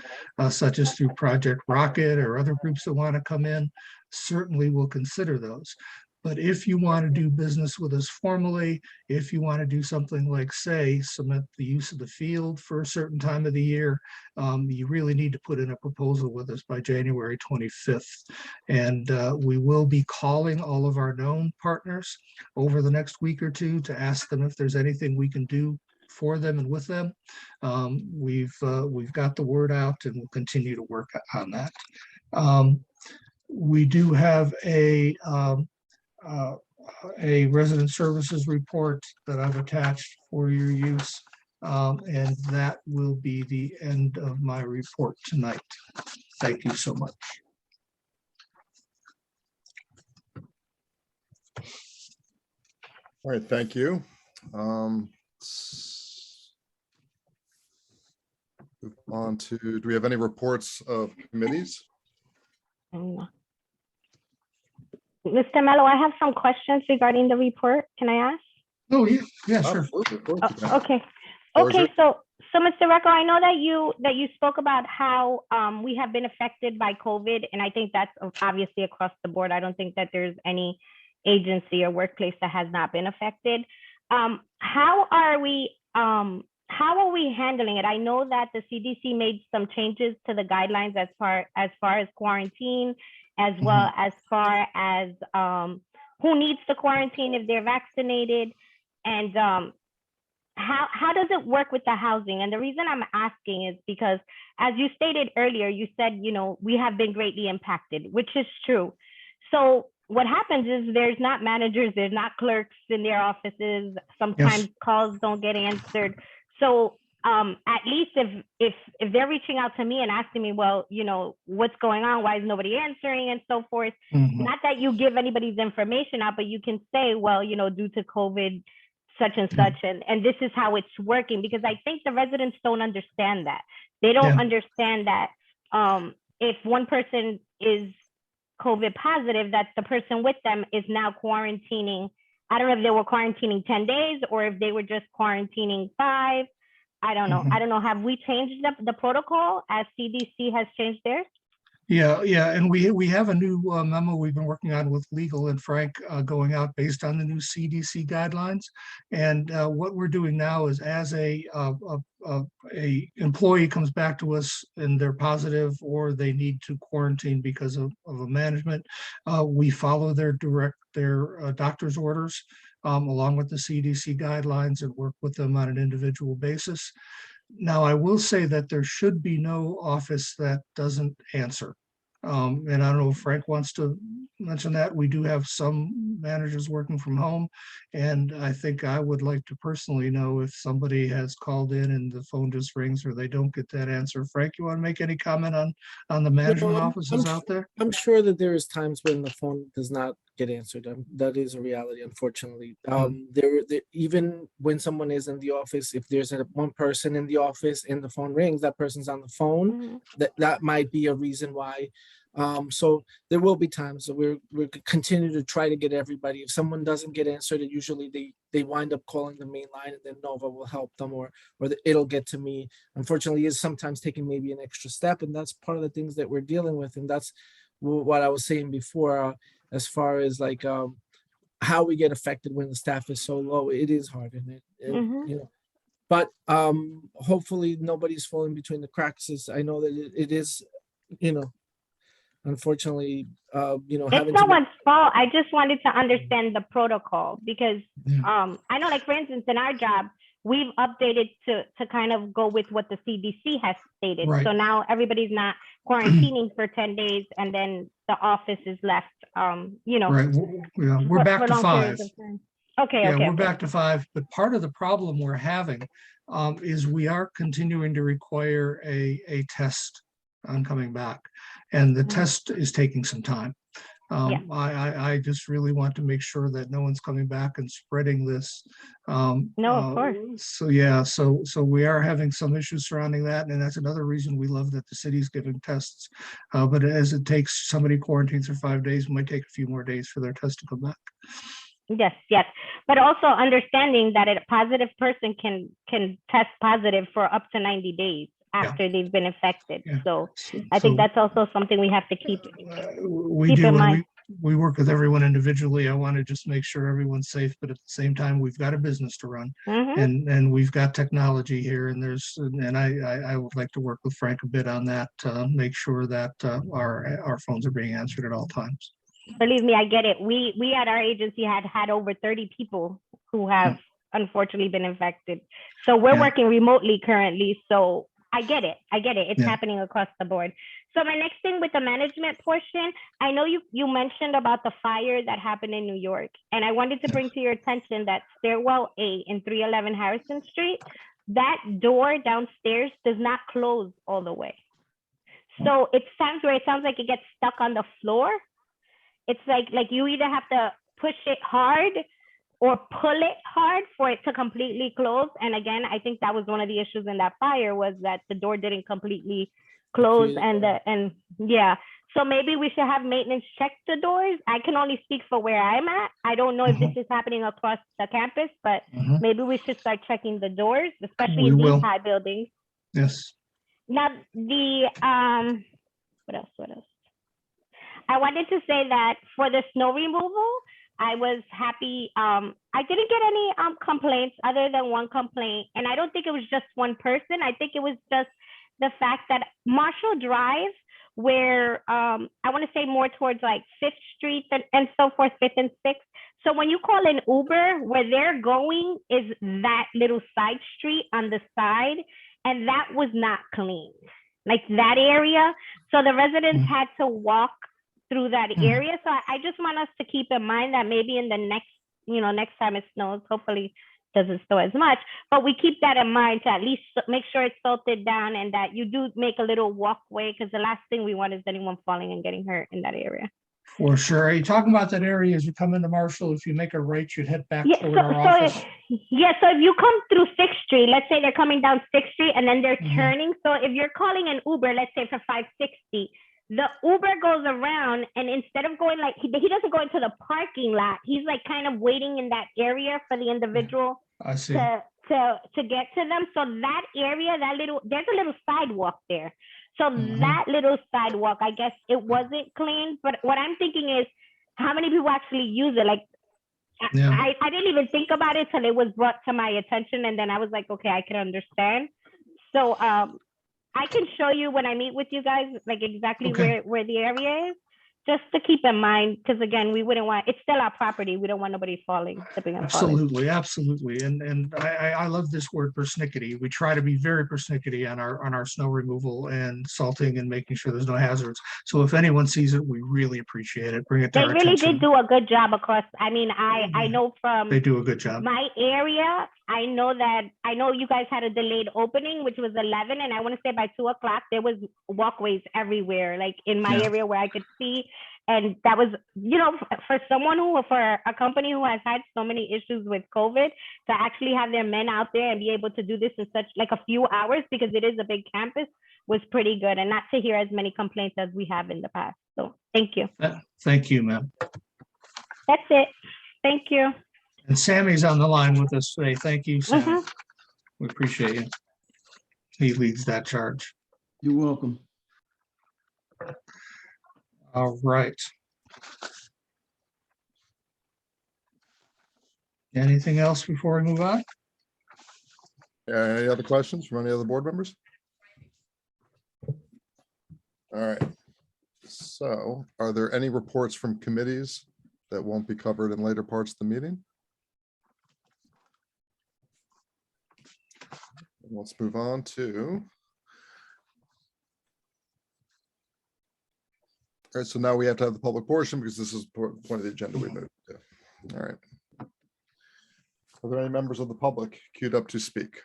such as through Project Rocket or other groups that want to come in, certainly we'll consider those. But if you want to do business with us formally, if you want to do something like, say, cement the use of the field for a certain time of the year, you really need to put in a proposal with us by January 25th. And we will be calling all of our known partners over the next week or two to ask them if there's anything we can do for them and with them. We've got the word out and we'll continue to work on that. We do have a resident services report that I've attached for your use, and that will be the end of my report tonight. Thank you so much. All right, thank you. Move on to, do we have any reports of committees? Mr. Mello, I have some questions regarding the report. Can I ask? Oh, yeah, sure. Absolutely, of course you can. Okay. Floor is Okay, so Mr. Recco, I know that you spoke about how we have been affected by COVID, and I think that's obviously across the board. I don't think that there's any agency or workplace that has not been affected. How are we handling it? I know that the CDC made some changes to the guidelines as far as quarantine, as well as far as who needs to quarantine if they're vaccinated, and how does it work with the housing? And the reason I'm asking is because, as you stated earlier, you said, we have been greatly impacted, which is true. So what happens is there's not managers, there's not clerks in their offices. Sometimes calls don't get answered. So at least if they're reaching out to me and asking me, well, what's going on? Why is nobody answering and so forth? Not that you give anybody's information out, but you can say, well, due to COVID, such and such, and this is how it's working, because I think the residents don't understand that. They don't understand that if one person is COVID positive, that the person with them is now quarantining. I don't know if they were quarantining 10 days or if they were just quarantining 5. I don't know. I don't know. Have we changed the protocol as CDC has changed theirs? Yeah, and we have a new memo we've been working on with legal and Frank going out based on the new CDC guidelines. And what we're doing now is as a employee comes back to us and they're positive or they need to quarantine because of a management, we follow their doctor's orders along with the CDC guidelines and work with them on an individual basis. Now, I will say that there should be no office that doesn't answer. And I don't know if Frank wants to mention that. We do have some managers working from home. And I think I would like to personally know if somebody has called in and the phone just rings or they don't get that answer. Frank, you want to make any comment on the management offices out there? I'm sure that there is times when the phone does not get answered. That is a reality, unfortunately. There, even when someone is in the office, if there's one person in the office and the phone rings, that person's on the phone. That might be a reason why. So there will be times that we're continue to try to get everybody. If someone doesn't get answered, and usually they wind up calling the main line, and then Nova will help them, or it'll get to me. Unfortunately, is sometimes taking maybe an extra step, and that's part of the things that we're dealing with, and that's what I was saying before, as far as like how we get affected when the staff is so low. It is hard, and you know. But hopefully nobody's falling between the cracks. I know that it is, you know. Unfortunately, you know, it's no one's fault. I just wanted to understand the protocol because I know, like for instance, in our job, we've updated to kind of go with what the CDC has stated. Right. So now everybody's not quarantining for 10 days and then the office is left, you know. Right. Yeah, we're back to 5. Okay. Yeah, okay. we're back to 5. But part of the problem we're having is we are continuing to require a test on coming back. And the test is taking some time. I just really want to make sure that no one's coming back and spreading this. No, of course. So yeah, so we are having some issues surrounding that, and that's another reason we love that the city's giving tests. But as it takes somebody quarantines for 5 days, it might take a few more days for their test to come back. Yes, but also understanding that a positive person can test positive for up to 90 days after they've been infected. So I think that's also something we have to keep in mind. We work with everyone individually. I want to just make sure everyone's safe, but at the same time, we've got a business to run, and we've got technology here. And I would like to work with Frank a bit on that to make sure that our phones are being answered at all times. Believe me, I get it. We at our agency had over 30 people who have unfortunately been infected. So we're working remotely currently. So I get it. It's happening across the board. So my next thing with the management portion, I know you mentioned about the fire that happened in New York, and I wanted to bring to your attention that stairwell 8 in 311 Harrison Street, that door downstairs does not close all the way. So it sounds like it gets stuck on the floor. It's like you either have to push it hard or pull it hard for it to completely close. And again, I think that was one of the issues in that fire, was that the door didn't completely close. So maybe we should have maintenance check the doors. I can only speak for where I'm at. I don't know if this is happening across the campus, but maybe we should start checking the doors, especially in these high buildings. Yes. Now what else? I wanted to say that for the snow removal, I was happy. I didn't get any complaints other than one complaint. And I don't think it was just one person. I think it was just the fact that Marshall Drive, where I want to say more towards like 5th Street and so forth, 5th and 6th. So when you call an Uber, where they're going is that little side street on the side. And that was not clean, like that area. So the residents had to walk through that area. So I just want us to keep in mind that maybe in the next time it snows, hopefully it doesn't snow as much, but we keep that in mind to at least make sure it's salted down and that you do make a little walkway, because the last thing we want is anyone falling and getting hurt in that area. For sure. Are you talking about that area as you come into Marshall? If you make a right, you'd head back toward our office? So if you come through 6th Street, let's say they're coming down 6th Street and then they're turning. So if you're calling an Uber, let's say for 560, the Uber goes around, and instead of going like, he doesn't go into the parking lot. He's like kind of waiting in that area for the individual to get to them. So that area, there's a little sidewalk there. So Mhm. that little sidewalk, I guess it wasn't clean, but what I'm thinking is how many people actually use it? Like, Yeah. I didn't even think about it till it was brought to my attention. And then I was like, okay, I can understand. So I can show you when I meet with you guys, like exactly Okay. where the area is, just to keep in mind, because again, we wouldn't want, it's still our property. We don't want nobody falling, slipping and falling. Absolutely, absolutely. And I love this word persnickety. We try to be very persnickety on our snow removal and salting and making sure there's no hazards. So if anyone sees it, we really appreciate it. Bring it to They our really attention. did do a good job across. I mean, I know from They do a good job. my area, I know you guys had a delayed opening, which was 11, and I want to say by 2 o'clock there was walkways everywhere, like in my Yeah. area where I could see, and that was, for a company who has had so many issues with COVID, to actually have their men out there and be able to do this in such like a few hours, because it is a big campus, was pretty good, and not to hear as many complaints as we have in the past. So thank you. Thank you, ma'am. That's it. Thank you. And Sammy's on the line with us today. Thank you, Sammy. Mhm. We appreciate you. He leads that charge. You're welcome. All right. Anything else before we move on? Any other questions from any other board members? All right. So are there any reports from committees that won't be covered in later parts of the meeting? Let's move on to. All right, so now we have to have the public portion because this is point of the agenda we moved to. All right. Are there any members of the public queued up to speak?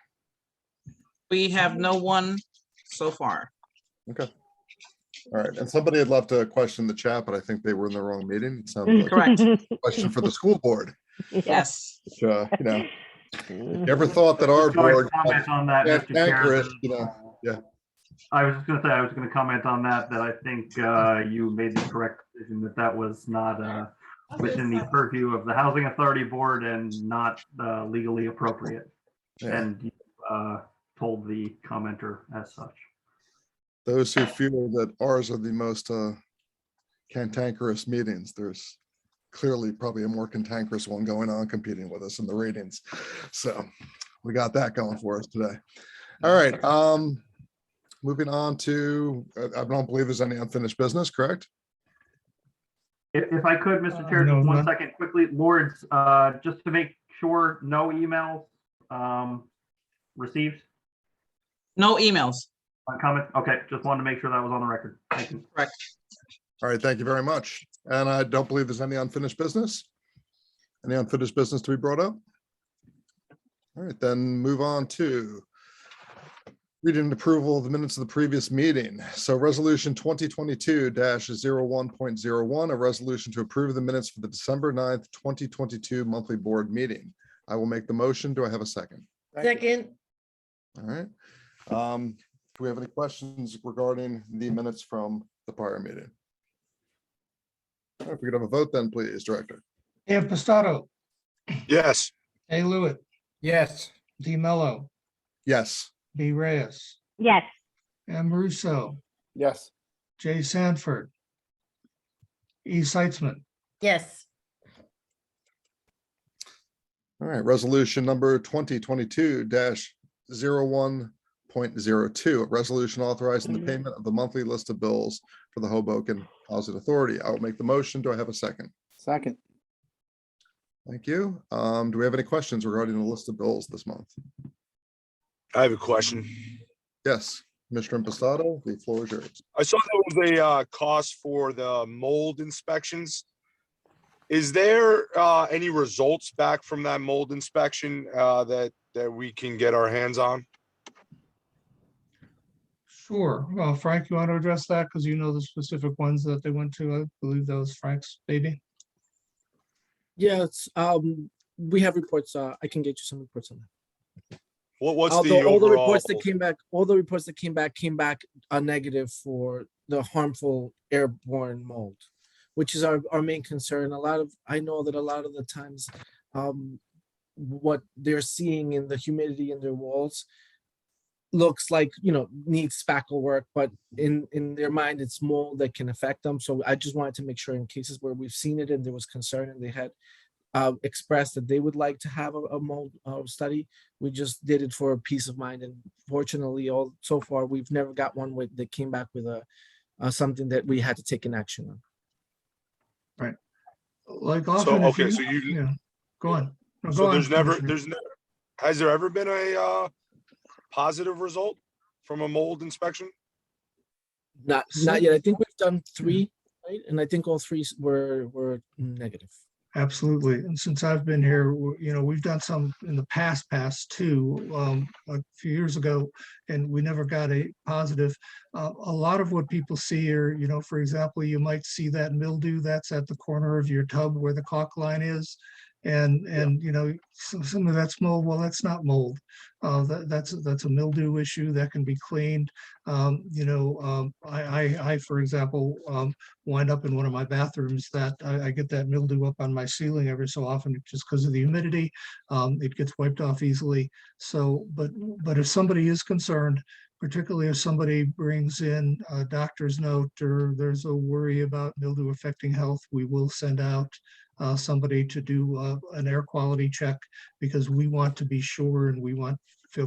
We have no one so far. Okay. All right, and somebody had left a question in the chat, but I think they were in the wrong meeting. It sounded like Correct. a question for the school board. Yes. Which, if you ever thought that our Just going to board comment on that, had Mr. Chair. cankerous, yeah. I was just going to say, I was going to comment on that, that I think you made the correct decision, that was not within the purview of the Housing Authority Board and not legally appropriate. Yeah. And you told the commenter as such. Those who feel that ours are the most cantankerous meetings, there's clearly probably a more cantankerous one going on competing with us in the ratings. So we got that going for us today. All right. Moving on to, I don't believe there's any unfinished business, correct? If I could, Mr. Chair, no, just one none. second quickly, Lords, just to make sure, no emails received No emails. on comments. Okay, just wanted to make sure that was on the record. Thank you. Correct. All right, thank you very much. And I don't believe there's any unfinished business. Any unfinished business to be brought up? All right, then move on to reading and approval of the minutes of the previous meeting. So resolution 2022-01.01, a resolution to approve the minutes for the December 9th, 2022 monthly board meeting. I will make the motion. Do I have a second? Second. All right. Do we have any questions regarding the minutes from the prior meeting? All right, if we could have a vote then, please, Director. Impastato, Yes. A. Lewitt, Yes. D. Mello, Yes. B. Reyes, Yes. M. Russo, Yes. J. Sanford, E. Seitzman, Yes. All right, resolution number 2022-01.02, a resolution authorizing the payment of the monthly list of bills for the Hoboken Housing Authority. I will make the motion. Do I have a second? Second. Thank you. Do we have any questions regarding the list of bills this month? I have a question. Yes, Mr. Impastato, the floor is yours. I saw there was a cost for the mold inspections. Is there any results back from that mold inspection that we can get our hands on? Sure. Well, Frank, you want to address that? Because you know the specific ones that they went to. I believe that was Frank's baby. Yes, we have reports. I can get you some reports on that. What's Although the all the overall? reports that came back a negative for the harmful airborne mold, which is our main concern. I know that a lot of the times, what they're seeing in the humidity in their walls looks like, needs spackle work, but in their mind, it's mold that can affect them. So I just wanted to make sure in cases where we've seen it and there was concern and they had expressed that they would like to have a mold study, we just did it for peace of mind. And fortunately, so far, we've never got one that came back with something that we had to take an action on. Right. Like often, okay, go on. No, so go on, there's never, Commissioner. has there ever been a positive result from a mold inspection? Not yet. I think we've done 3, right? And I think all 3 were negative. Absolutely. And since I've been here, we've done some in the past too, a few years ago, and we never got a positive. A lot of what people see are, for example, you might see that mildew that's at the corner of your tub where the caulk line is. And some of that's mold. Well, that's not mold. That's a mildew issue that can be cleaned. I, for example, wind up in one of my bathrooms that I get that mildew up on my ceiling every so often just because of the humidity. It gets wiped off easily. So, but if somebody is concerned, particularly if somebody brings in a doctor's note or there's a worry about mildew affecting health, we will send out somebody to do an air quality check, because we want to be sure and we want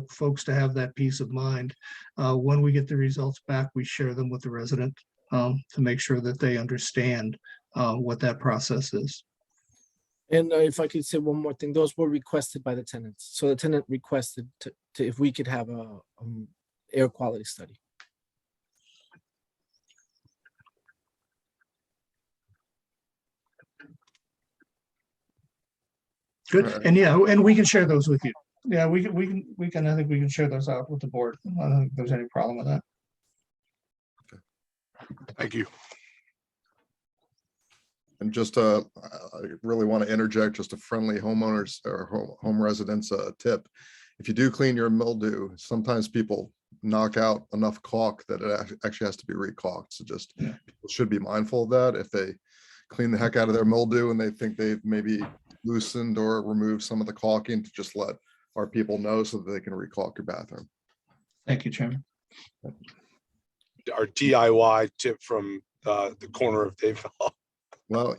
folks to have that peace of mind. When we get the results back, we share them with the resident to make sure that they understand what that process is. And if I could say one more thing, those were requested by the tenants. So the tenant requested to if we could have a air quality study. Good. Right. And and we can share those with you. Yeah, we can, I think we can share those out with the board. I don't think there's any problem with that. Thank you. And just I really want to interject just a friendly homeowners or home residents tip. If you do clean your mildew, sometimes people knock out enough caulk that it actually has to be re-caulked. So just people should be mindful of that. If they clean the heck out of their mildew and they think they've maybe loosened or removed some of the caulking, to just let our people know so that they can re-caulk your bathroom. Thank you, Chairman. Our DIY tip from the corner of Dave Hall. Well,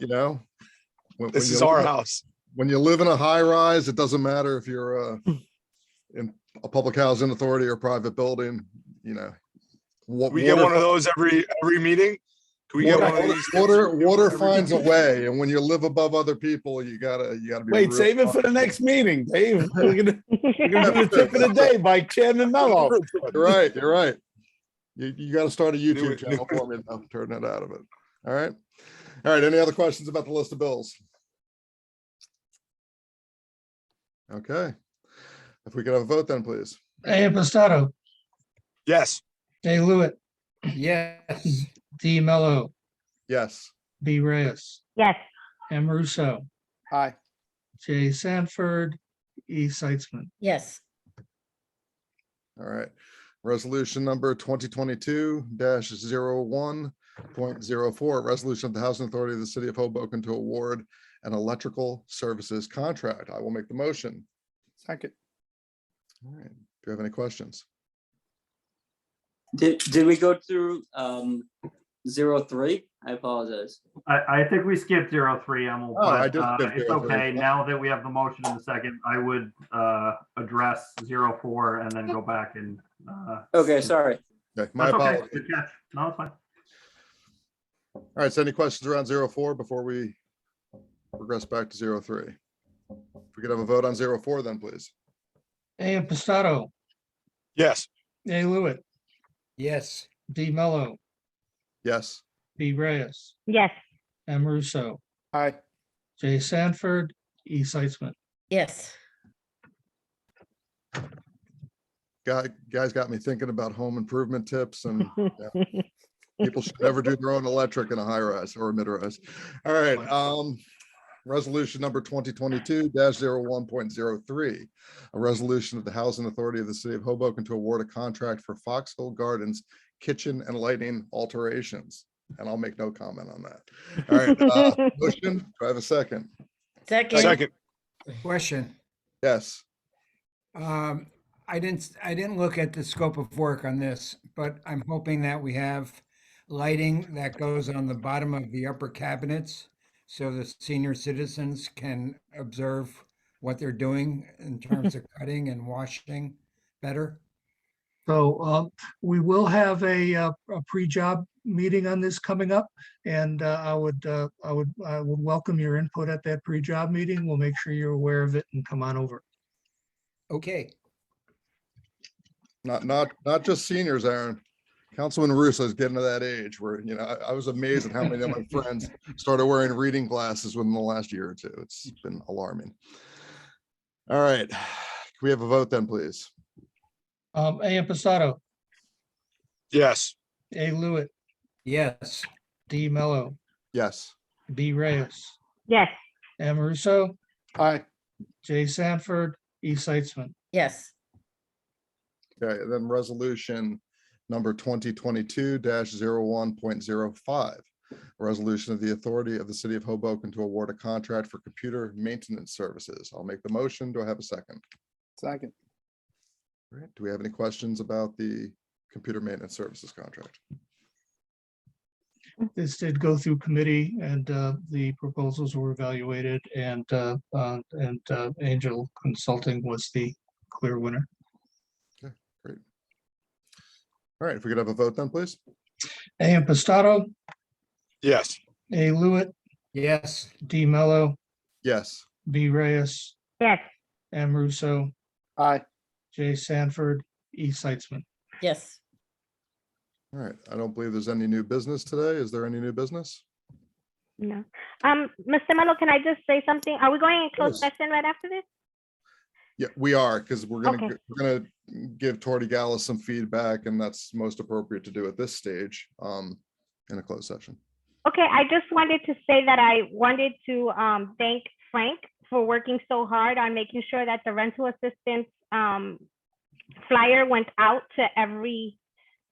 This is our house. When you live in a high rise, it doesn't matter if you're in a public housing authority or private building, We get one of those every meeting. Can we get one of these? Water finds a way, and when you live above other people, you gotta be. Wait, save it for the next meeting, Dave. We're gonna do the tip of the day by Chairman Mello. You're right. You got to start a YouTube channel for me now. Turn that out of it. All right. Any other questions about the list of bills? Okay. If we could have a vote then, please. A. Impastato, Yes. A. Lewitt, Yes. D. Mello, Yes. B. Reyes, Yes. M. Russo, Aye. J. Sanford, E. Seitzman. Yes. All right. Resolution number 2022-01.04, resolution of the Housing Authority of the City of Hoboken to award an electrical services contract. I will make the motion. Second. All right. Do you have any questions? Did we go through 03? I apologize. I think we skipped 03, Emil, Oh, I but did skip it's 03. okay. Now that we have the motion in the second, I would address 04 and then go back and. Okay, sorry. Okay, my That's okay. apologies. Good catch. No, it's fine. All right, so any questions around 04 before we progress back to 03? If we could have a vote on 04 then, please. A. Impastato, Yes. A. Lewitt, Yes. D. Mello, Yes. B. Reyes, Yes. M. Russo, Aye. J. Sanford, E. Seitzman. Yes. Guys got me thinking about home improvement tips, and people should never do their own electric in a high rise or a mid rise. All right. Resolution number 2022-01.03, a resolution of the Housing Authority of the City of Hoboken to award a contract for Foxhole Gardens kitchen and lighting alterations. And I'll make no comment on that. All right. Motion, do I have a second? Second. Second. Question. Yes. I didn't look at the scope of work on this, but I'm hoping that we have lighting that goes on the bottom of the upper cabinets so the senior citizens can observe what they're doing in terms of cutting and washing better. So we will have a pre-job meeting on this coming up, and I would welcome your input at that pre-job meeting. We'll make sure you're aware of it and come on over. Okay. Not just seniors, Aaron. Councilman Russo is getting to that age where, you know, I was amazed at how many of my friends started wearing reading glasses within the last year or two. It's been alarming. All right. Can we have a vote then, please? A. Impastato, Yes. A. Lewitt, Yes. D. Mello, Yes. B. Reyes, Yes. M. Russo, Aye. J. Sanford, E. Seitzman. Yes. Okay, then resolution number 2022-01.05. Resolution of the authority of the city of Hoboken to award a contract for computer maintenance services. I'll make the motion. Do I have a second? Second. All right, do we have any questions about the computer maintenance services contract? This did go through committee, and the proposals were evaluated, and Angel Consulting was the clear winner. Okay, great. All right, if we could have a vote then, please. A. Impastato, Yes. A. Lewitt, Yes. D. Mello, Yes. B. Reyes, Yes. M. Russo, Aye. J. Sanford, E. Seitzman. Yes. All right, I don't believe there's any new business today. Is there any new business? No. Mr. Mello, can I just say something? Are we going in closed Yes. session right after this? Yeah, we are, because we're Okay. gonna give Torty Gallus some feedback, and that's most appropriate to do at this stage, in a closed session. Okay, I just wanted to say that I wanted to thank Frank for working so hard on making sure that the rental assistance flyer went out to every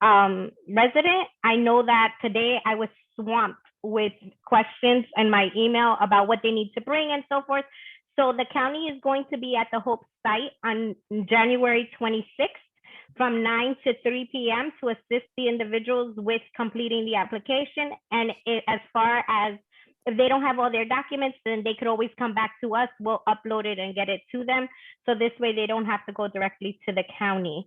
resident. I know that today I was swamped with questions in my email about what they need to bring and so forth. So the county is going to be at the Hope site on January 26th from 9 to 3 p.m. to assist the individuals with completing the application. And as far as if they don't have all their documents, then they could always come back to us. We'll upload it and get it to them. So this way they don't have to go directly to the county.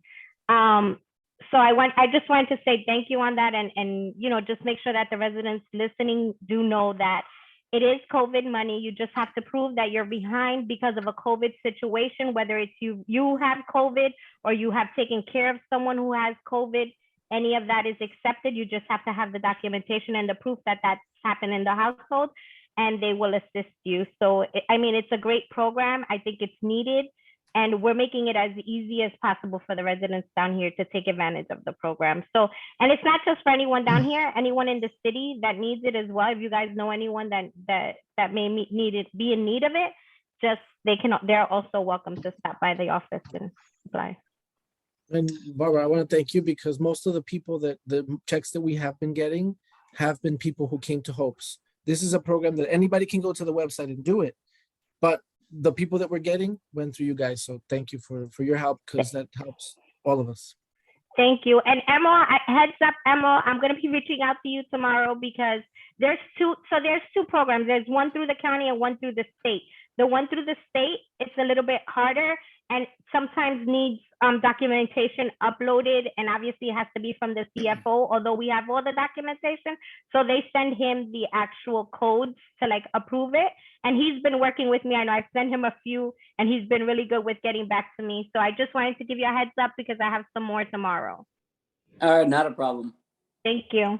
So I just wanted to say thank you on that, and you know, just make sure that the residents listening do know that it is COVID money. You just have to prove that you're behind because of a COVID situation, whether it's you have COVID or you have taken care of someone who has COVID. Any of that is accepted. You just have to have the documentation and the proof that that's happened in the household, and they will assist you. So, I mean, it's a great program. I think it's needed, and we're making it as easy as possible for the residents down here to take advantage of the program. So, and it's not just for anyone down here, anyone in the city that needs it as well. If you guys know anyone that may need it, be in need of it, just they're also welcome to stop by the office and apply. And Barbara, I want to thank you because most of the people that the checks that we have been getting have been people who came to Hopes. This is a program that anybody can go to the website and do it. But the people that we're getting went through you guys. So thank you for your help, because that helps all of us. Thank you. And Emma, heads up, Emma, I'm going to be reaching out to you tomorrow because there's two programs. There's one through the county and one through the state. The one through the state, it's a little bit harder and sometimes needs documentation uploaded, and obviously it has to be from the CFO, although we have all the documentation. So they send him the actual codes to like approve it. And he's been working with me. I know I've sent him a few and he's been really good with getting back to me. So I just wanted to give you a heads up because I have some more tomorrow. All right, not a problem. Thank you.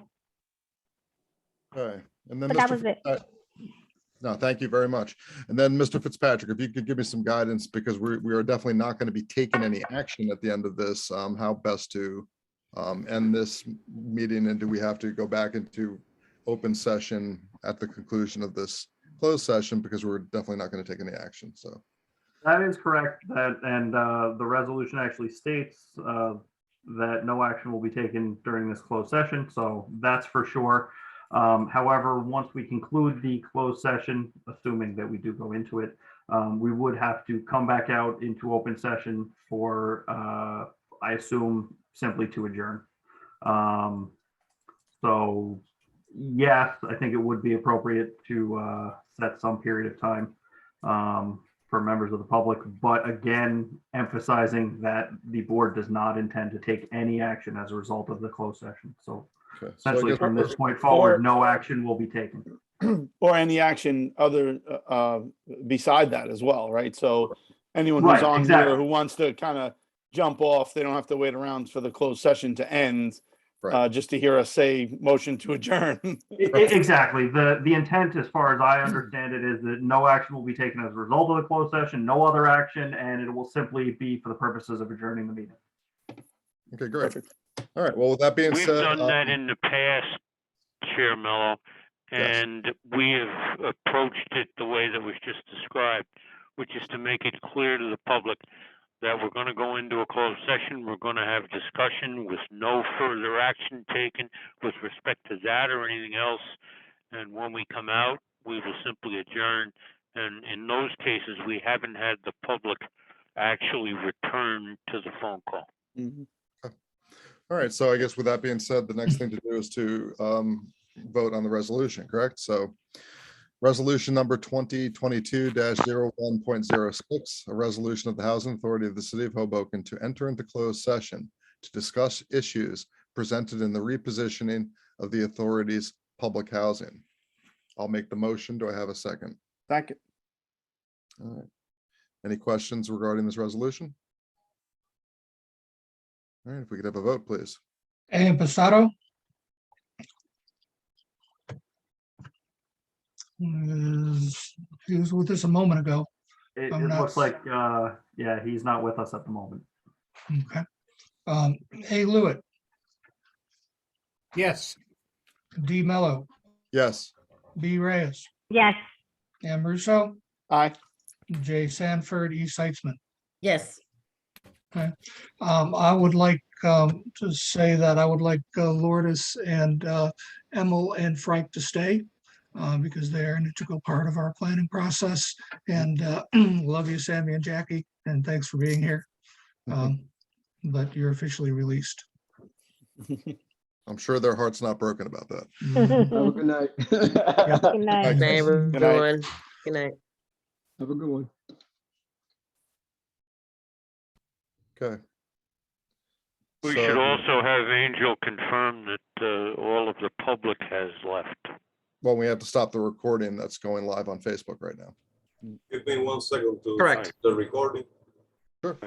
Okay, and then But that was it. No, thank you very much. And then Mr. Fitzpatrick, if you could give me some guidance, because we are definitely not going to be taking any action at the end of this, how best to end this meeting, and do we have to go back into open session at the conclusion of this closed session, because we're definitely not going to take any action. So That is correct. And the resolution actually states that no action will be taken during this closed session. So that's for sure. However, once we conclude the closed session, assuming that we do go into it, we would have to come back out into open session for, I assume, simply to adjourn. So yes, I think it would be appropriate to set some period of time for members of the public, but again, emphasizing that the board does not intend to take any action as a result of the closed session. So Okay. So I essentially, guess- from this point forward, no action will be taken. Or any action other beside that as well, right? So anyone who's Right, on exactly. here who wants to kind of jump off, they don't have to wait around for the closed session to end, Right. just to hear us say motion to adjourn. Exactly. The intent, as far as I understand it, is that no action will be taken as a result of the closed session, no other action, and it will simply be for the purposes of adjourning the meeting. Okay, great. All right. Well, with that being We've said, done that in the past, Chair Mello, Yes. and we have approached it the way that was just described, which is to make it clear to the public that we're going to go into a closed session, we're going to have discussion with no further action taken with respect to that or anything else. And when we come out, we will simply adjourn. And in those cases, we haven't had the public actually return to the phone call. Mhm. all right. So I guess with that being said, the next thing to do is to vote on the resolution, correct? So resolution number 2022-01.06, a resolution of the Housing Authority of the City of Hoboken to enter into closed session to discuss issues presented in the repositioning of the authority's public housing. I'll make the motion. Do I have a second? Second. All right. Any questions regarding this resolution? All right, if we could have a vote, please. Passato. He was with us a moment ago. It I'm not- looks like, yeah, he's not with us at the moment. Okay. A. Lewitt, Yes. D. Mello, Yes. B. Reyes, Yes. Ann Russo, Aye. J. Sanford, E. Seitzman. Yes. I would like to say that I would like Lourdes and Emil and Frank to stay because they are an integral part of our planning process. And love you, Sammy and Jackie, and thanks for being here. But you're officially released. I'm sure their heart's not broken about that. Mhm. Have a good night. Yeah. Good night. Thanks. Good night. Good night. Have a good one. Okay. We So- should also have Angel confirm that all of the public has left. Well, we have to stop the recording that's going live on Facebook right now. Give me 1 second to Correct. the recording. Sure.